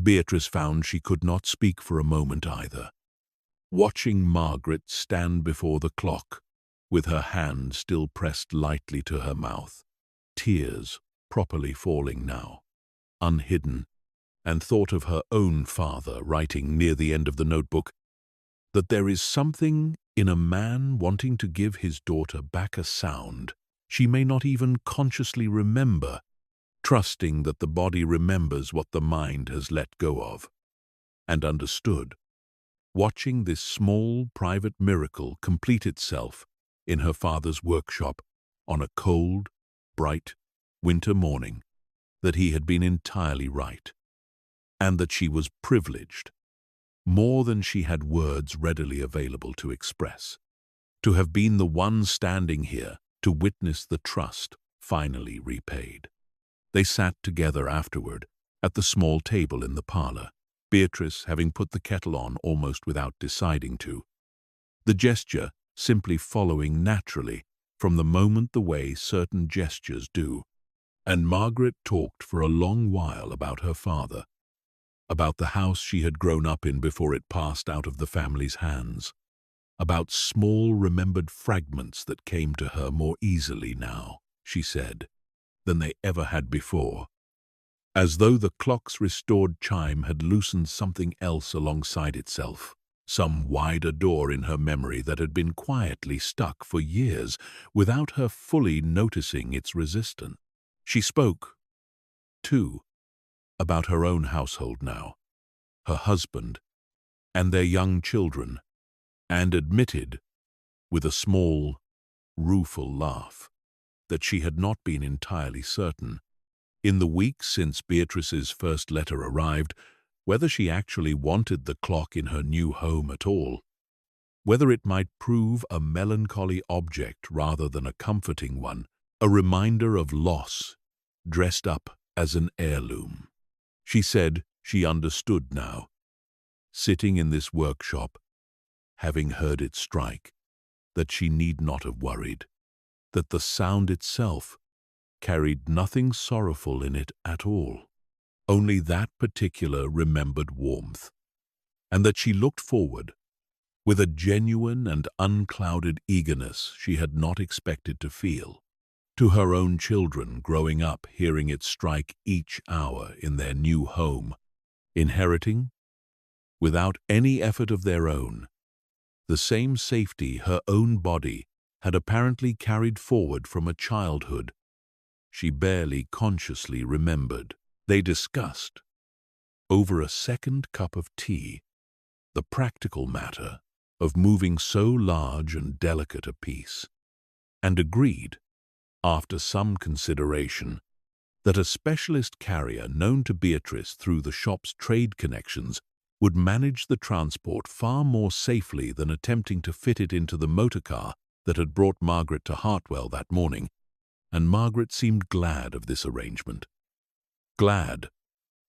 Speaker 1: Beatrice found she could not speak for a moment either, watching Margaret stand before the clock, with her hand still pressed lightly to her mouth, tears properly falling now, unhidden, and thought of her own father writing near the end of the notebook that there is something in a man wanting to give his daughter back a sound she may not even consciously remember, trusting that the body remembers what the mind has let go of, and understood, watching this small private miracle complete itself in her father's workshop on a cold, bright, winter morning, that he had been entirely right, and that she was privileged, more than she had words readily available to express, to have been the one standing here to witness the trust finally repaid. They sat together afterward at the small table in the parlor, Beatrice having put the kettle on almost without deciding to, the gesture simply following naturally from the moment the way certain gestures do, and Margaret talked for a long while about her father, about the house she had grown up in before it passed out of the family's hands, about small remembered fragments that came to her more easily now, she said, than they ever had before, as though the clock's restored chime had loosened something else alongside itself, some wider door in her memory that had been quietly stuck for years without her fully noticing its resistance. She spoke, too, about her own household now, her husband, and their young children, and admitted, with a small, rueful laugh, that she had not been entirely certain In the weeks since Beatrice's first letter arrived, whether she actually wanted the clock in her new home at all, whether it might prove a melancholy object rather than a comforting one, a reminder of loss, dressed up as an heirloom. She said she understood now, sitting in this workshop, having heard it strike, that she need not have worried, that the sound itself carried nothing sorrowful in it at all, only that particular remembered warmth, and that she looked forward, with a genuine and unclouded eagerness she had not expected to feel, to her own children growing up hearing it strike each hour in their new home, inheriting, without any effort of their own, the same safety her own body had apparently carried forward from a childhood she barely consciously remembered. They discussed, over a second cup of tea, the practical matter of moving so large and delicate a piece, and agreed, after some consideration, that a specialist carrier known to Beatrice through the shop's trade connections would manage the transport far more safely than attempting to fit it into the motor car that had brought Margaret to Hartwell that morning, and Margaret seemed glad of this arrangement. Glad,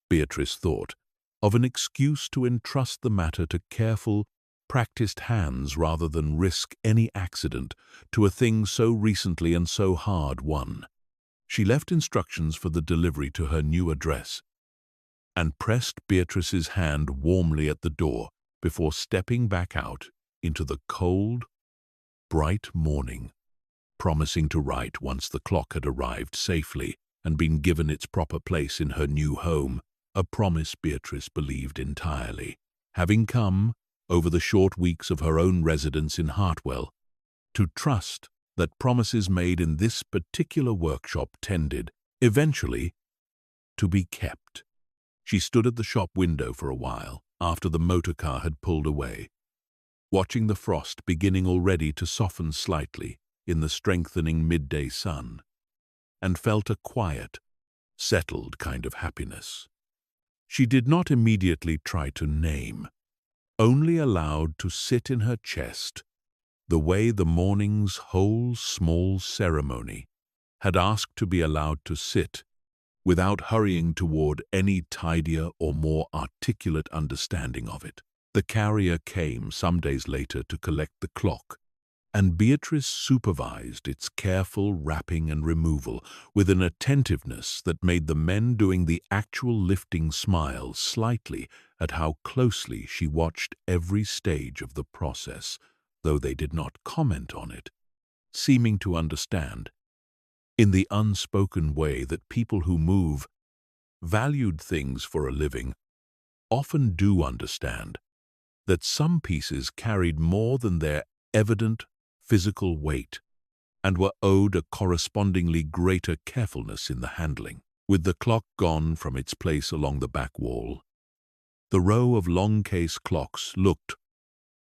Speaker 1: Beatrice thought, of an excuse to entrust the matter to careful, practiced hands rather than risk any accident to a thing so recently and so hard won. She left instructions for the delivery to her new address and pressed Beatrice's hand warmly at the door before stepping back out into the cold, bright morning, promising to write once the clock had arrived safely and been given its proper place in her new home, a promise Beatrice believed entirely, having come, over the short weeks of her own residence in Hartwell, to trust that promises made in this particular workshop tended, eventually, to be kept. She stood at the shop window for a while after the motor car had pulled away, watching the frost beginning already to soften slightly in the strengthening midday sun, and felt a quiet, settled kind of happiness. She did not immediately try to name, only allowed to sit in her chest, the way the morning's whole small ceremony had asked to be allowed to sit, without hurrying toward any tidier or more articulate understanding of it. The carrier came some days later to collect the clock, and Beatrice supervised its careful wrapping and removal with an attentiveness that made the men doing the actual lifting smile slightly at how closely she watched every stage of the process, though they did not comment on it, seeming to understand, in the unspoken way that people who move, valued things for a living, often do understand, that some pieces carried more than their evident physical weight, and were owed a correspondingly greater carefulness in the handling. With the clock gone from its place along the back wall, the row of long-case clocks looked,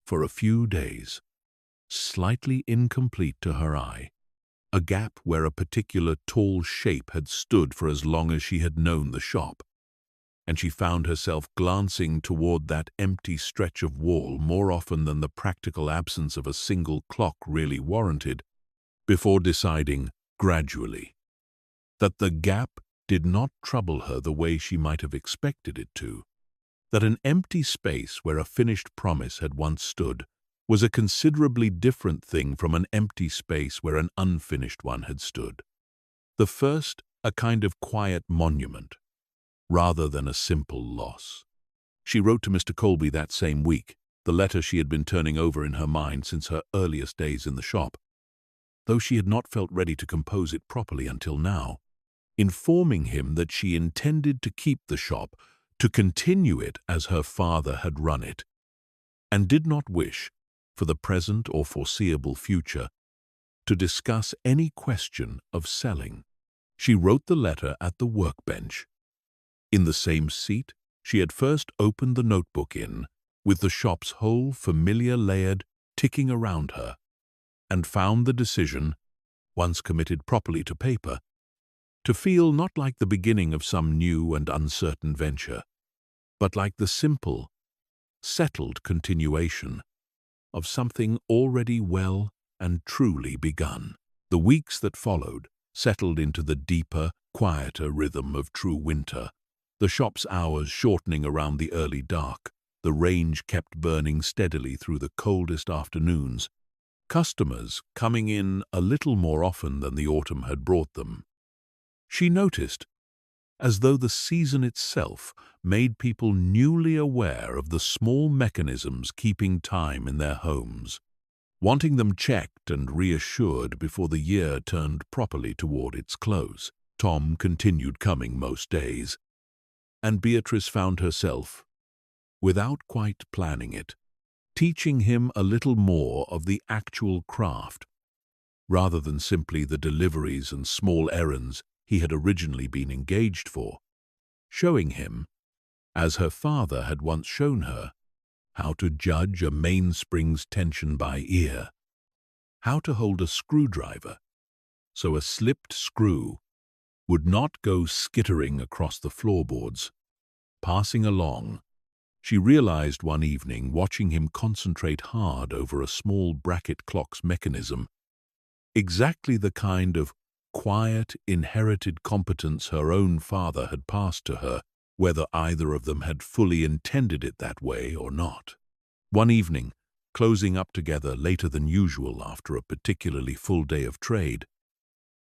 Speaker 1: for a few days, slightly incomplete to her eye, a gap where a particular tall shape had stood for as long as she had known the shop, and she found herself glancing toward that empty stretch of wall more often than the practical absence of a single clock really warranted, before deciding, gradually, that the gap did not trouble her the way she might have expected it to, that an empty space where a finished promise had once stood was a considerably different thing from an empty space where an unfinished one had stood. The first, a kind of quiet monument, rather than a simple loss. She wrote to Mr. Colby that same week, the letter she had been turning over in her mind since her earliest days in the shop, though she had not felt ready to compose it properly until now, informing him that she intended to keep the shop, to continue it as her father had run it, and did not wish, for the present or foreseeable future, to discuss any question of selling. She wrote the letter at the workbench, in the same seat she had first opened the notebook in, with the shop's whole familiar layered ticking around her, and found the decision, once committed properly to paper, to feel not like the beginning of some new and uncertain venture, but like the simple, settled continuation of something already well and truly begun. The weeks that followed settled into the deeper, quieter rhythm of true winter, the shop's hours shortening around the early dark, the range kept burning steadily through the coldest afternoons, customers coming in a little more often than the autumn had brought them. She noticed, as though the season itself made people newly aware of the small mechanisms keeping time in their homes, wanting them checked and reassured before the year turned properly toward its close. Tom continued coming most days, and Beatrice found herself, without quite planning it, teaching him a little more of the actual craft, rather than simply the deliveries and small errands he had originally been engaged for, showing him, as her father had once shown her, how to judge a mainspring's tension by ear, how to hold a screwdriver so a slipped screw would not go skittering across the floorboards. Passing along, she realized one evening, watching him concentrate hard over a small bracket clock's mechanism, exactly the kind of quiet, inherited competence her own father had passed to her, whether either of them had fully intended it that way or not. One evening, closing up together later than usual after a particularly full day of trade,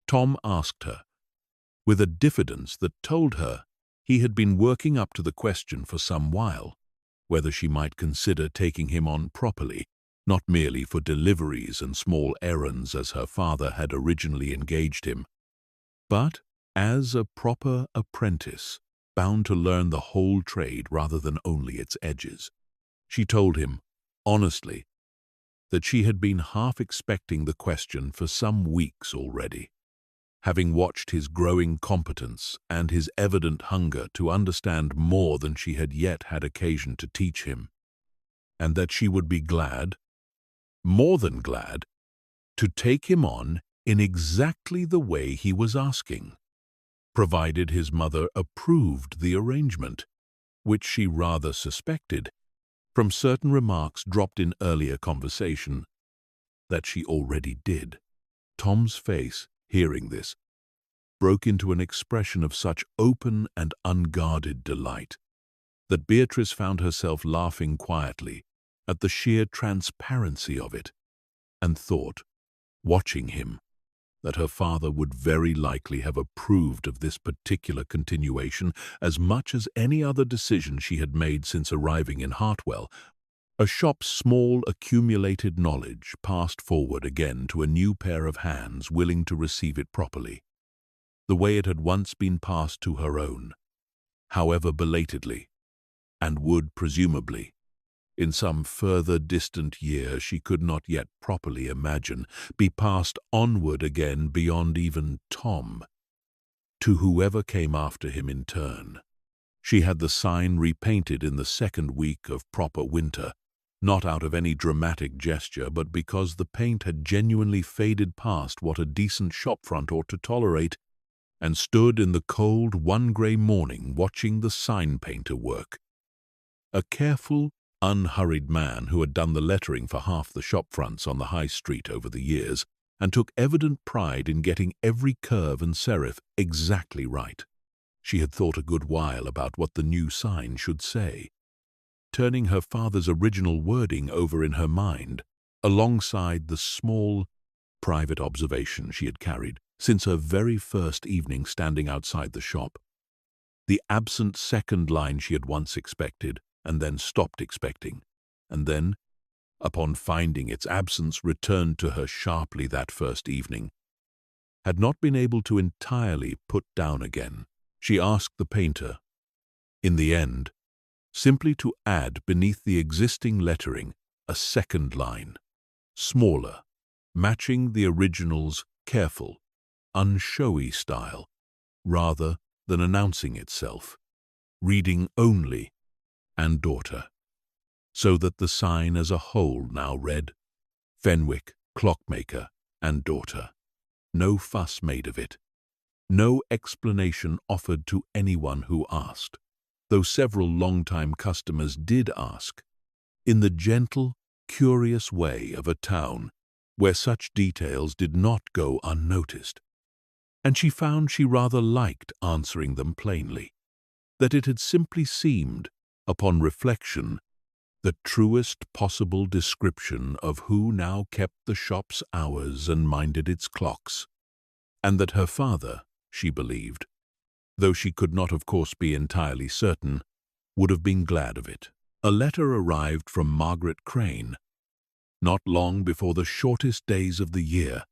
Speaker 1: Tom asked her, with a diffidence that told her he had been working up to the question for some while, whether she might consider taking him on properly, not merely for deliveries and small errands as her father had originally engaged him, but as a proper apprentice, bound to learn the whole trade rather than only its edges. She told him, honestly, that she had been half expecting the question for some weeks already, having watched his growing competence and his evident hunger to understand more than she had yet had occasion to teach him, and that she would be glad, more than glad, to take him on in exactly the way he was asking, provided his mother approved the arrangement, which she rather suspected, from certain remarks dropped in earlier conversation, that she already did. Tom's face, hearing this, broke into an expression of such open and unguarded delight that Beatrice found herself laughing quietly at the sheer transparency of it, and thought, watching him, that her father would very likely have approved of this particular continuation as much as any other decision she had made since arriving in Hartwell. A shop's small accumulated knowledge passed forward again to a new pair of hands willing to receive it properly, the way it had once been passed to her own, however belatedly, and would, presumably, in some further distant year she could not yet properly imagine, be passed onward again beyond even Tom, to whoever came after him in turn. She had the sign repainted in the second week of proper winter, not out of any dramatic gesture, but because the paint had genuinely faded past what a decent shopfront ought to tolerate, and stood in the cold one grey morning watching the sign painter work. A careful, unhurried man who had done the lettering for half the shopfronts on the high street over the years, and took evident pride in getting every curve and serif exactly right. She had thought a good while about what the new sign should say, turning her father's original wording over in her mind, alongside the small, private observation she had carried since her very first evening standing outside the shop. The absent second line she had once expected, and then stopped expecting, and then, upon finding its absence returned to her sharply that first evening, had not been able to entirely put down again. She asked the painter, in the end, simply to add beneath the existing lettering a second line, smaller, matching the original's careful, unshowy style, rather than announcing itself, reading only and daughter, so that the sign as a whole now read Fenwick, Clockmaker, and daughter. No fuss made of it. No explanation offered to anyone who asked, though several long-time customers did ask, in the gentle, curious way of a town where such details did not go unnoticed. And she found she rather liked answering them plainly, that it had simply seemed, upon reflection, the truest possible description of who now kept the shop's hours and minded its clocks, and that her father, she believed, though she could not of course be entirely certain, would have been glad of it. A letter arrived from Margaret Crane, not long before the shortest days of the year,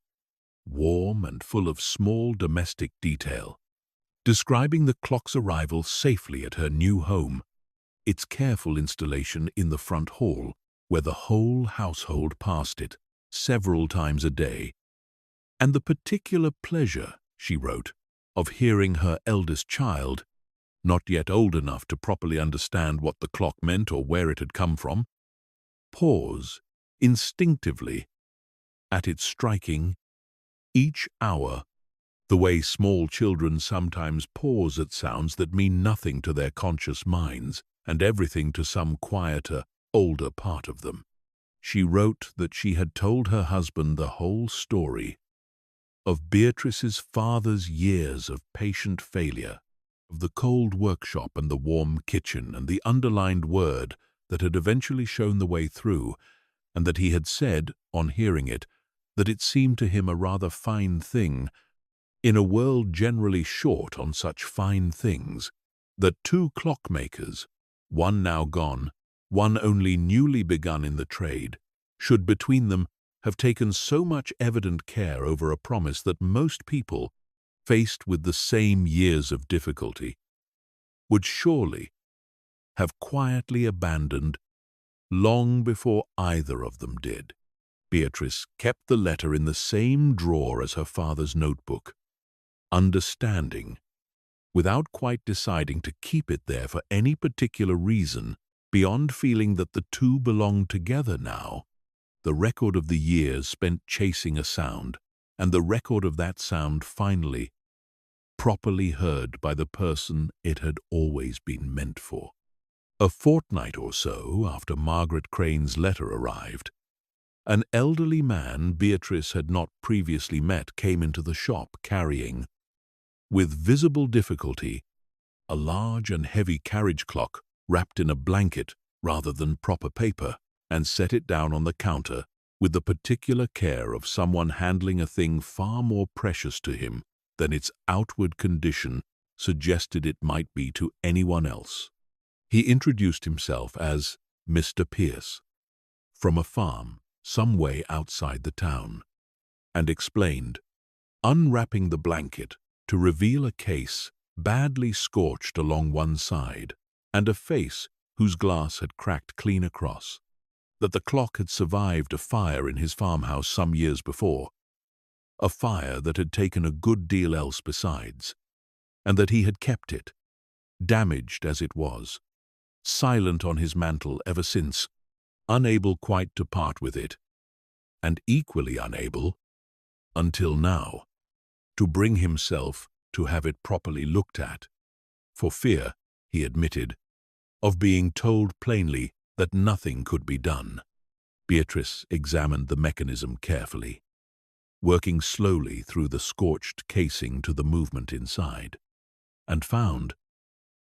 Speaker 1: warm and full of small domestic detail, describing the clock's arrival safely at her new home, its careful installation in the front hall, where the whole household passed it several times a day, and the particular pleasure, she wrote, of hearing her eldest child, not yet old enough to properly understand what the clock meant or where it had come from, pause instinctively at its striking each hour, the way small children sometimes pause at sounds that mean nothing to their conscious minds and everything to some quieter, older part of them. She wrote that she had told her husband the whole story of Beatrice's father's years of patient failure, of the cold workshop and the warm kitchen and the underlined word that had eventually shown the way through, and that he had said, on hearing it, that it seemed to him a rather fine thing, in a world generally short on such fine things, that two clockmakers, one now gone, one only newly begun in the trade, should between them have taken so much evident care over a promise that most people, faced with the same years of difficulty, would surely have quietly abandoned long before either of them did. Beatrice kept the letter in the same drawer as her father's notebook, understanding, without quite deciding to keep it there for any particular reason, beyond feeling that the two belonged together now, the record of the years spent chasing a sound, and the record of that sound finally, properly heard by the person it had always been meant for. A fortnight or so after Margaret Crane's letter arrived, an elderly man Beatrice had not previously met came into the shop carrying, with visible difficulty, a large and heavy carriage clock wrapped in a blanket rather than proper paper, and set it down on the counter with the particular care of someone handling a thing far more precious to him than its outward condition suggested it might be to anyone else. He introduced himself as Mr. Pierce, from a farm some way outside the town, and explained, unwrapping the blanket to reveal a case badly scorched along one side and a face whose glass had cracked clean across, that the clock had survived a fire in his farmhouse some years before, a fire that had taken a good deal else besides, and that he had kept it, damaged as it was, silent on his mantel ever since, unable quite to part with it, and equally unable, until now, to bring himself to have it properly looked at, for fear, he admitted, of being told plainly that nothing could be done. Beatrice examined the mechanism carefully, working slowly through the scorched casing to the movement inside, and found,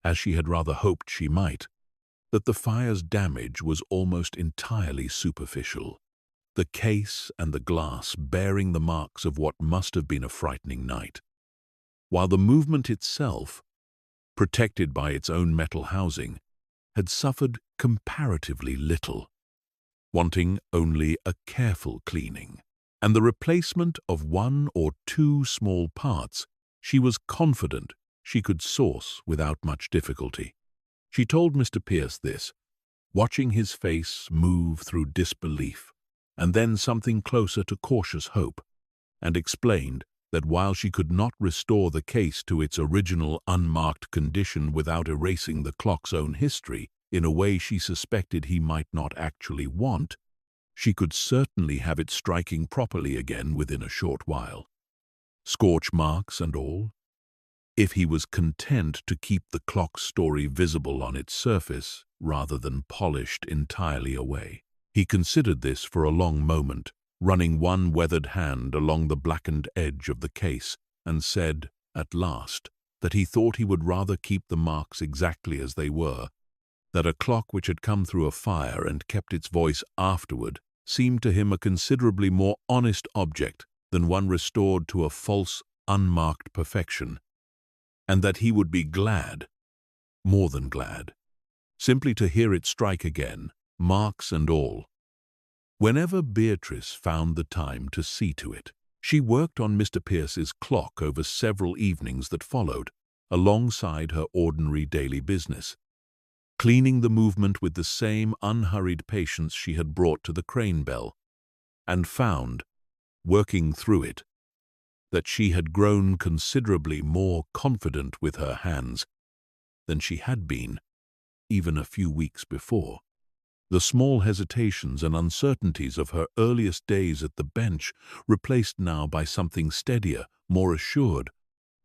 Speaker 1: as she had rather hoped she might, that the fire's damage was almost entirely superficial, the case and the glass bearing the marks of what must have been a frightening night, while the movement itself, protected by its own metal housing, had suffered comparatively little, wanting only a careful cleaning, and the replacement of one or two small parts she was confident she could source without much difficulty. She told Mr. Pierce this, watching his face move through disbelief, and then something closer to cautious hope, and explained that while she could not restore the case to its original unmarked condition without erasing the clock's own history in a way she suspected he might not actually want, she could certainly have it striking properly again within a short while. Scorch marks and all, if he was content to keep the clock's story visible on its surface rather than polished entirely away. He considered this for a long moment, running one weathered hand along the blackened edge of the case, and said, at last, that he thought he would rather keep the marks exactly as they were, that a clock which had come through a fire and kept its voice afterward seemed to him a considerably more honest object than one restored to a false, unmarked perfection, and that he would be glad, more than glad, simply to hear it strike again, marks and all. Whenever Beatrice found the time to see to it, she worked on Mr. Pierce's clock over several evenings that followed, alongside her ordinary daily business, cleaning the movement with the same unhurried patience she had brought to the crane bell, and found, working through it, that she had grown considerably more confident with her hands than she had been even a few weeks before. The small hesitations and uncertainties of her earliest days at the bench, replaced now by something steadier, more assured,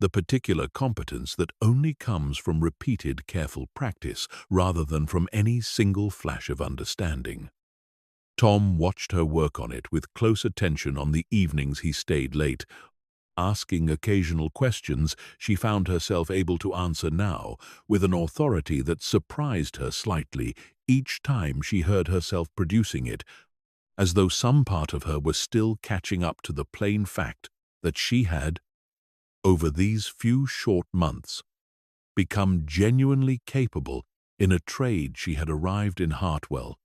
Speaker 1: the particular competence that only comes from repeated careful practice rather than from any single flash of understanding. Tom watched her work on it with close attention on the evenings he stayed late, asking occasional questions she found herself able to answer now with an authority that surprised her slightly each time she heard herself producing it, as though some part of her was still catching up to the plain fact that she had, over these few short months, become genuinely capable in a trade she had arrived in Hartwell,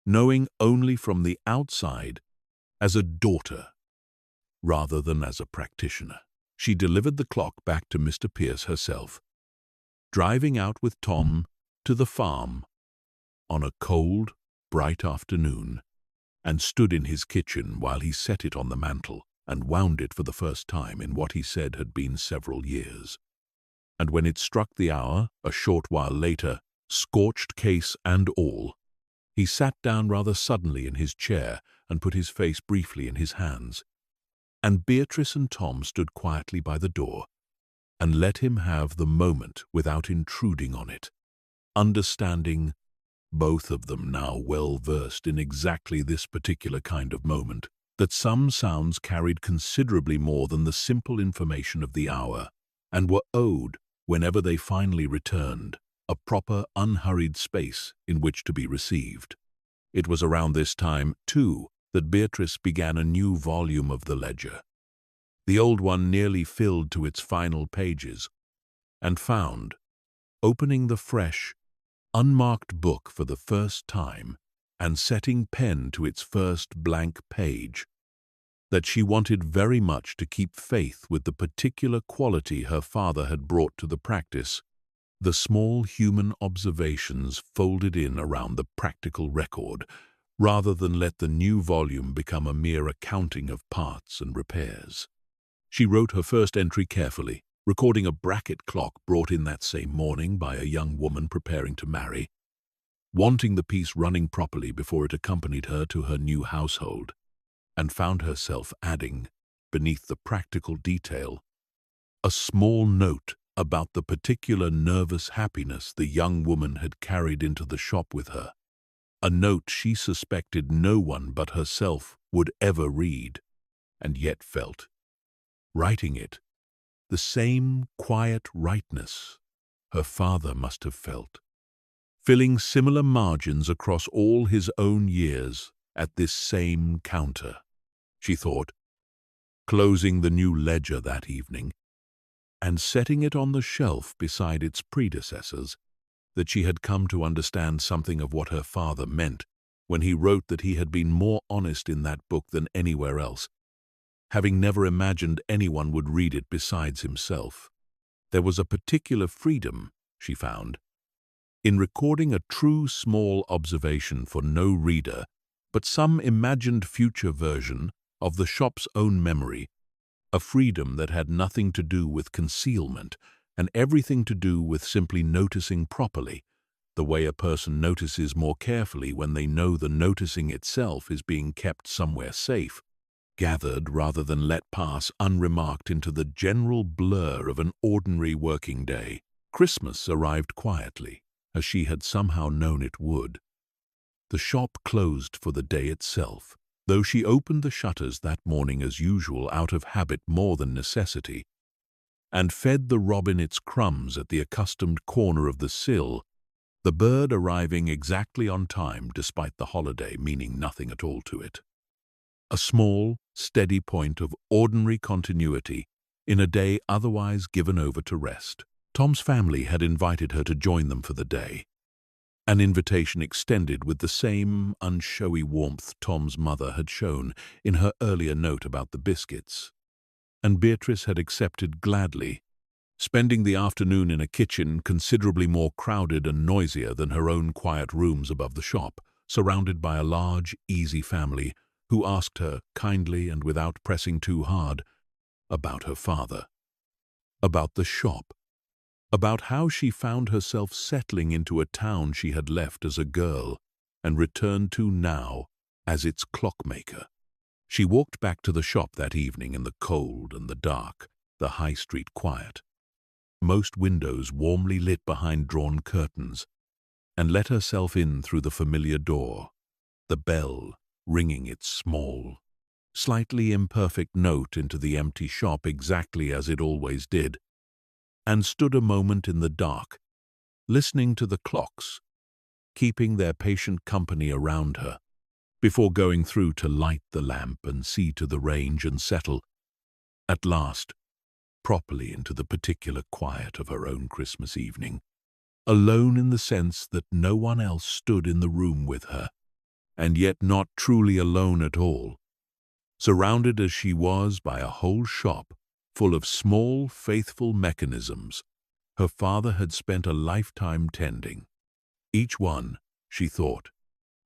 Speaker 1: knowing only from the outside as a daughter rather than as a practitioner. She delivered the clock back to Mr. Pierce herself, driving out with Tom to the farm on a cold, bright afternoon, and stood in his kitchen while he set it on the mantel and wound it for the first time in what he said had been several years. And when it struck the hour, a short while later, scorched case and all, he sat down rather suddenly in his chair and put his face briefly in his hands, and Beatrice and Tom stood quietly by the door and let him have the moment without intruding on it, understanding, both of them now well versed in exactly this particular kind of moment, that some sounds carried considerably more than the simple information of the hour, and were owed, whenever they finally returned, a proper, unhurried space in which to be received. It was around this time, too, that Beatrice began a new volume of the ledger, the old one nearly filled to its final pages, and found, opening the fresh, unmarked book for the first time and setting pen to its first blank page, that she wanted very much to keep faith with the particular quality her father had brought to the practice, the small human observations folded in around the practical record, rather than let the new volume become a mere accounting of parts and repairs. She wrote her first entry carefully, recording a bracket clock brought in that same morning by a young woman preparing to marry, wanting the piece running properly before it accompanied her to her new household, and found herself adding, beneath the practical detail, a small note about the particular nervous happiness the young woman had carried into the shop with her, a note she suspected no one but herself would ever read, and yet felt, writing it, the same quiet rightness her father must have felt, filling similar margins across all his own years at this same counter, she thought, closing the new ledger that evening, and setting it on the shelf beside its predecessors, that she had come to understand something of what her father meant when he wrote that he had been more honest in that book than anywhere else, having never imagined anyone would read it besides himself. There was a particular freedom, she found, in recording a true small observation for no reader, but some imagined future version of the shop's own memory, a freedom that had nothing to do with concealment and everything to do with simply noticing properly, the way a person notices more carefully when they know the noticing itself is being kept somewhere safe, gathered rather than let pass unremarked into the general blur of an ordinary working day. Christmas arrived quietly, as she had somehow known it would. The shop closed for the day itself, though she opened the shutters that morning as usual out of habit more than necessity, and fed the robin its crumbs at the accustomed corner of the sill, the bird arriving exactly on time despite the holiday meaning nothing at all to it. A small, steady point of ordinary continuity in a day otherwise given over to rest. Tom's family had invited her to join them for the day, an invitation extended with the same unshowy warmth Tom's mother had shown in her earlier note about the biscuits, and Beatrice had accepted gladly, spending the afternoon in a kitchen considerably more crowded and noisier than her own quiet rooms above the shop, surrounded by a large, easy family who asked her, kindly and without pressing too hard, about her father, about the shop, about how she found herself settling into a town she had left as a girl and returned to now as its clockmaker. She walked back to the shop that evening in the cold and the dark, the high street quiet, most windows warmly lit behind drawn curtains, and let herself in through the familiar door, the bell ringing its small, slightly imperfect note into the empty shop exactly as it always did, and stood a moment in the dark, listening to the clocks, keeping their patient company around her, before going through to light the lamp and see to the range and settle, at last, properly into the particular quiet of her own Christmas evening, alone in the sense that no one else stood in the room with her, and yet not truly alone at all, surrounded as she was by a whole shop full of small, faithful mechanisms her father had spent a lifetime tending, each one, she thought,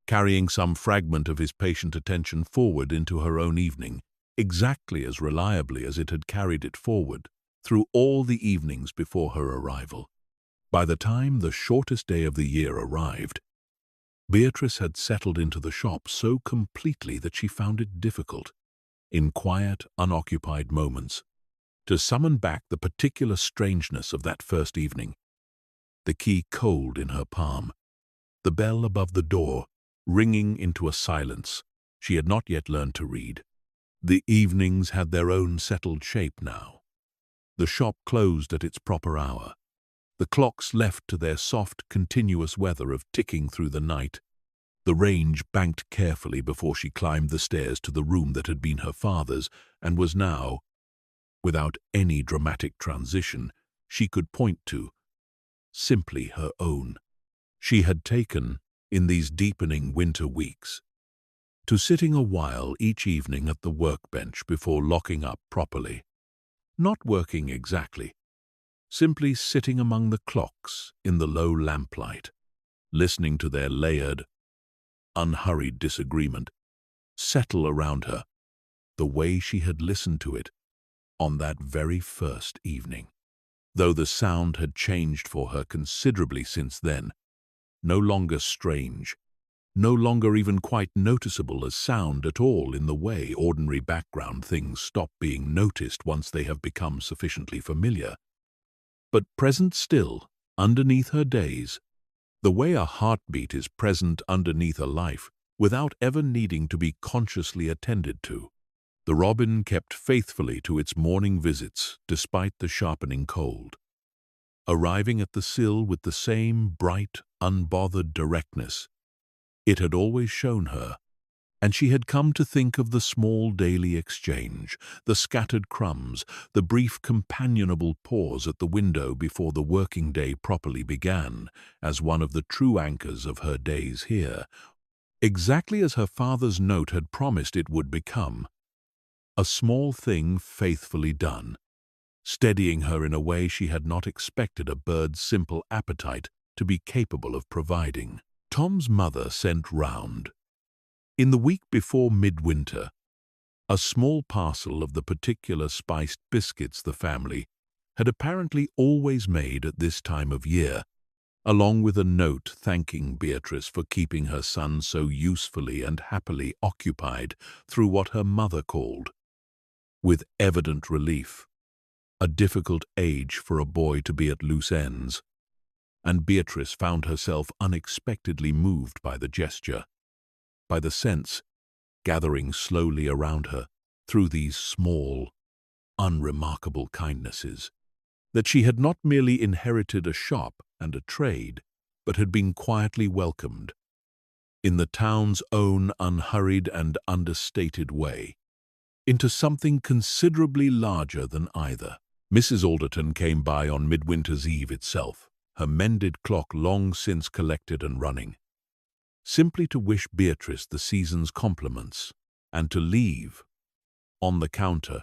Speaker 1: carrying some fragment of his patient attention forward into her own evening, exactly as reliably as it had carried it forward through all the evenings before her arrival. By the time the shortest day of the year arrived, Beatrice had settled into the shop so completely that she found it difficult, in quiet, unoccupied moments, to summon back the particular strangeness of that first evening, the key cold in her palm, the bell above the door ringing into a silence she had not yet learned to read. The evenings had their own settled shape now. The shop closed at its proper hour. The clocks left to their soft, continuous weather of ticking through the night. The range banked carefully before she climbed the stairs to the room that had been her father's and was now, without any dramatic transition she could point to, simply her own. She had taken, in these deepening winter weeks, to sitting a while each evening at the workbench before locking up properly, not working exactly, simply sitting among the clocks in the low lamplight, listening to their layered, unhurried disagreement settle around her, the way she had listened to it on that very first evening. Though the sound had changed for her considerably since then, no longer strange, no longer even quite noticeable as sound at all in the way ordinary background things stop being noticed once they have become sufficiently familiar, but present still, underneath her days, the way a heartbeat is present underneath a life without ever needing to be consciously attended to. The robin kept faithfully to its morning visits despite the sharpening cold, arriving at the sill with the same bright, unbothered directness it had always shown her, and she had come to think of the small daily exchange, the scattered crumbs, the brief companionable pause at the window before the working day properly began, as one of the true anchors of her days here, exactly as her father's note had promised it would become. A small thing faithfully done, steadying her in a way she had not expected a bird's simple appetite to be capable of providing. Tom's mother sent round, in the week before midwinter, a small parcel of the particular spiced biscuits the family had apparently always made at this time of year, along with a note thanking Beatrice for keeping her son so usefully and happily occupied through what her mother called, with evident relief, a difficult age for a boy to be at loose ends, and Beatrice found herself unexpectedly moved by the gesture, by the sense gathering slowly around her through these small, unremarkable kindnesses, that she had not merely inherited a shop and a trade, but had been quietly welcomed, in the town's own unhurried and understated way, into something considerably larger than either. Mrs. Alderton came by on Midwinter's Eve itself, her mended clock long since collected and running, simply to wish Beatrice the season's compliments, and to leave, on the counter,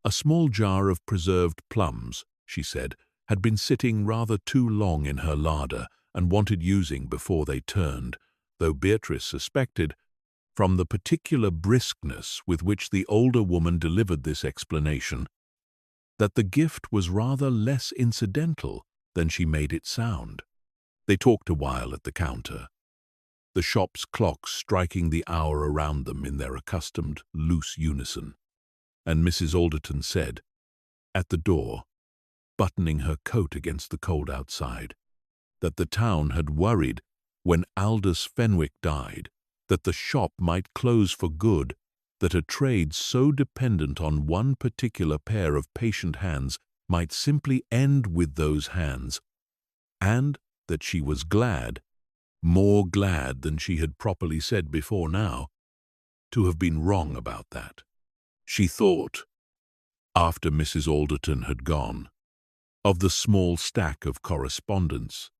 Speaker 1: a small jar of preserved plums, she said, had been sitting rather too long in her larder and wanted using before they turned, though Beatrice suspected, from the particular briskness with which the older woman delivered this explanation, that the gift was rather less incidental than she made it sound. They talked a while at the counter, the shop's clocks striking the hour around them in their accustomed loose unison, and Mrs. Alderton said, at the door, buttoning her coat against the cold outside, that the town had worried when Aldous Fenwick died, that the shop might close for good, that a trade so dependent on one particular pair of patient hands might simply end with those hands, and that she was glad, more glad than she had properly said before now, to have been wrong about that. She thought, after Mrs. Alderton had gone, of the small stack of correspondence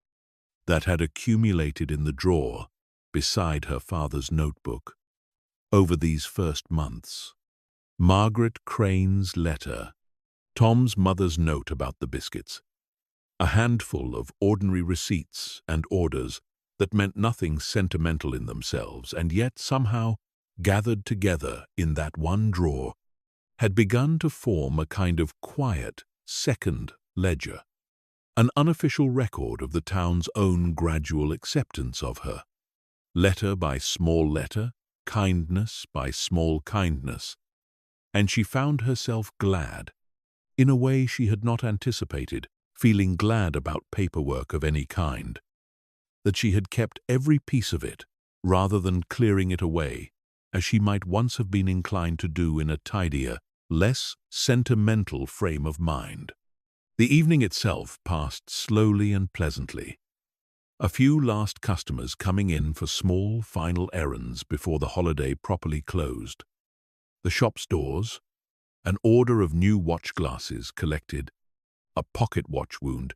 Speaker 1: that had accumulated in the drawer beside her father's notebook over these first months. Margaret Crane's letter, Tom's mother's note about the biscuits, a handful of ordinary receipts and orders that meant nothing sentimental in themselves, and yet somehow, gathered together in that one drawer, had begun to form a kind of quiet second ledger, an unofficial record of the town's own gradual acceptance of her. Letter by small letter, kindness by small kindness, and she found herself glad, in a way she had not anticipated, feeling glad about paperwork of any kind, that she had kept every piece of it, rather than clearing it away, as she might once have been inclined to do in a tidier, less sentimental frame of mind. The evening itself passed slowly and pleasantly, a few last customers coming in for small final errands before the holiday properly closed. The shop's doors, an order of new watch glasses collected, a pocket watch wound,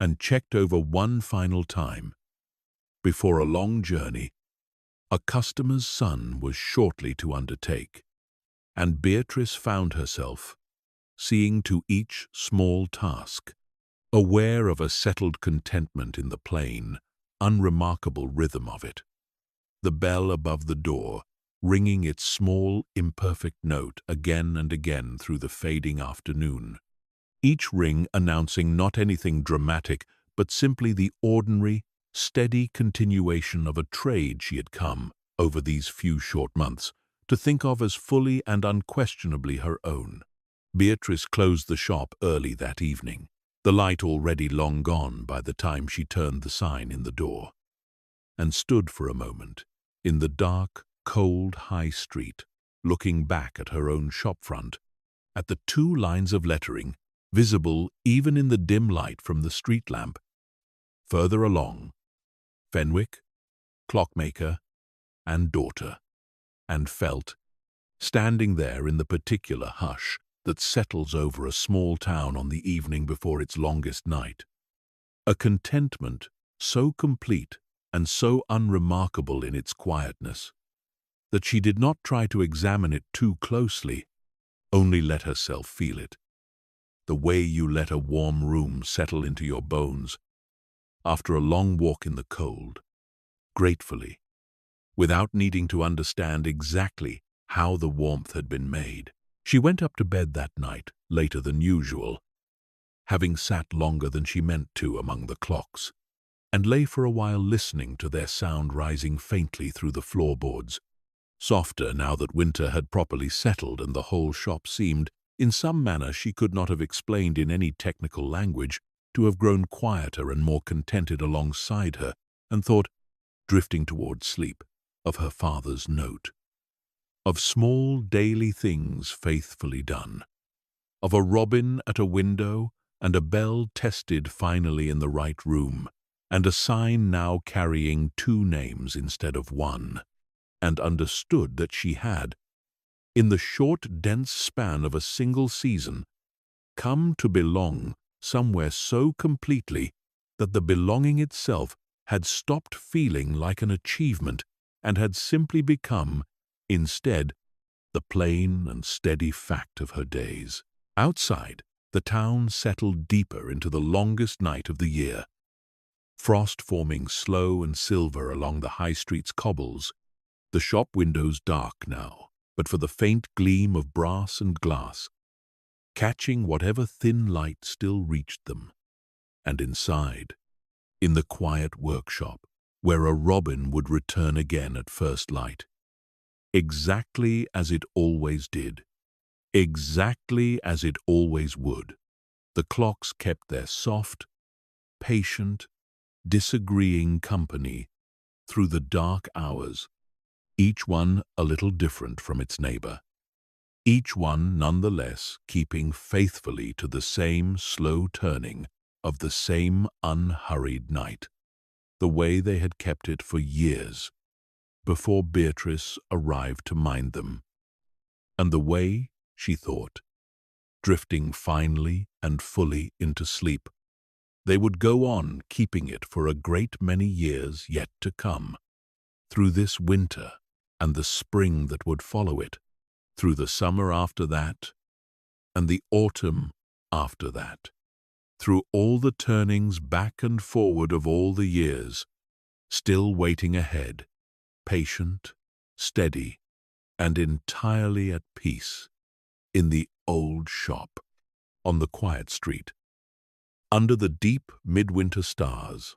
Speaker 1: and checked over one final time, before a long journey a customer's son was shortly to undertake, and Beatrice found herself seeing to each small task, aware of a settled contentment in the plain, unremarkable rhythm of it. The bell above the door, ringing its small, imperfect note again and again through the fading afternoon, each ring announcing not anything dramatic, but simply the ordinary, steady continuation of a trade she had come, over these few short months, to think of as fully and unquestionably her own. Beatrice closed the shop early that evening, the light already long gone by the time she turned the sign in the door, and stood for a moment in the dark, cold high street, looking back at her own shop front, at the two lines of lettering, visible even in the dim light from the street lamp. Further along, Fenwick, Clockmaker, and daughter, and felt, standing there in the particular hush that settles over a small town on the evening before its longest night, a contentment so complete and so unremarkable in its quietness, that she did not try to examine it too closely, only let herself feel it, the way you let a warm room settle into your bones after a long walk in the cold, gratefully, without needing to understand exactly how the warmth had been made. She went up to bed that night, later than usual, having sat longer than she meant to among the clocks, and lay for a while listening to their sound rising faintly through the floorboards, softer now that winter had properly settled and the whole shop seemed, in some manner she could not have explained in any technical language, to have grown quieter and more contented alongside her, and thought, drifting towards sleep, of her father's note, of small daily things faithfully done, of a robin at a window and a bell tested finally in the right room, and a sign now carrying 2 names instead of 1, and understood that she had, in the short, dense span of a single season, come to belong somewhere so completely that the belonging itself had stopped feeling like an achievement and had simply become, instead, the plain and steady fact of her days. Outside, the town settled deeper into the longest night of the year, frost forming slow and silver along the high street's cobbles, the shop windows dark now, but for the faint gleam of brass and glass, catching whatever thin light still reached them. And inside, in the quiet workshop, where a robin would return again at first light, exactly as it always did, exactly as it always would, the clocks kept their soft, patient, disagreeing company through the dark hours, each one a little different from its neighbor, each one nonetheless keeping faithfully to the same slow turning of the same unhurried night, the way they had kept it for years before Beatrice arrived to mind them, and the way, she thought, drifting finally and fully into sleep, they would go on keeping it for a great many years yet to come, through this winter and the spring that would follow it, through the summer after that, and the autumn after that, through all the turnings back and forward of all the years, still waiting ahead, patient, steady, and entirely at peace, in the old shop, on the quiet street, under the deep midwinter stars,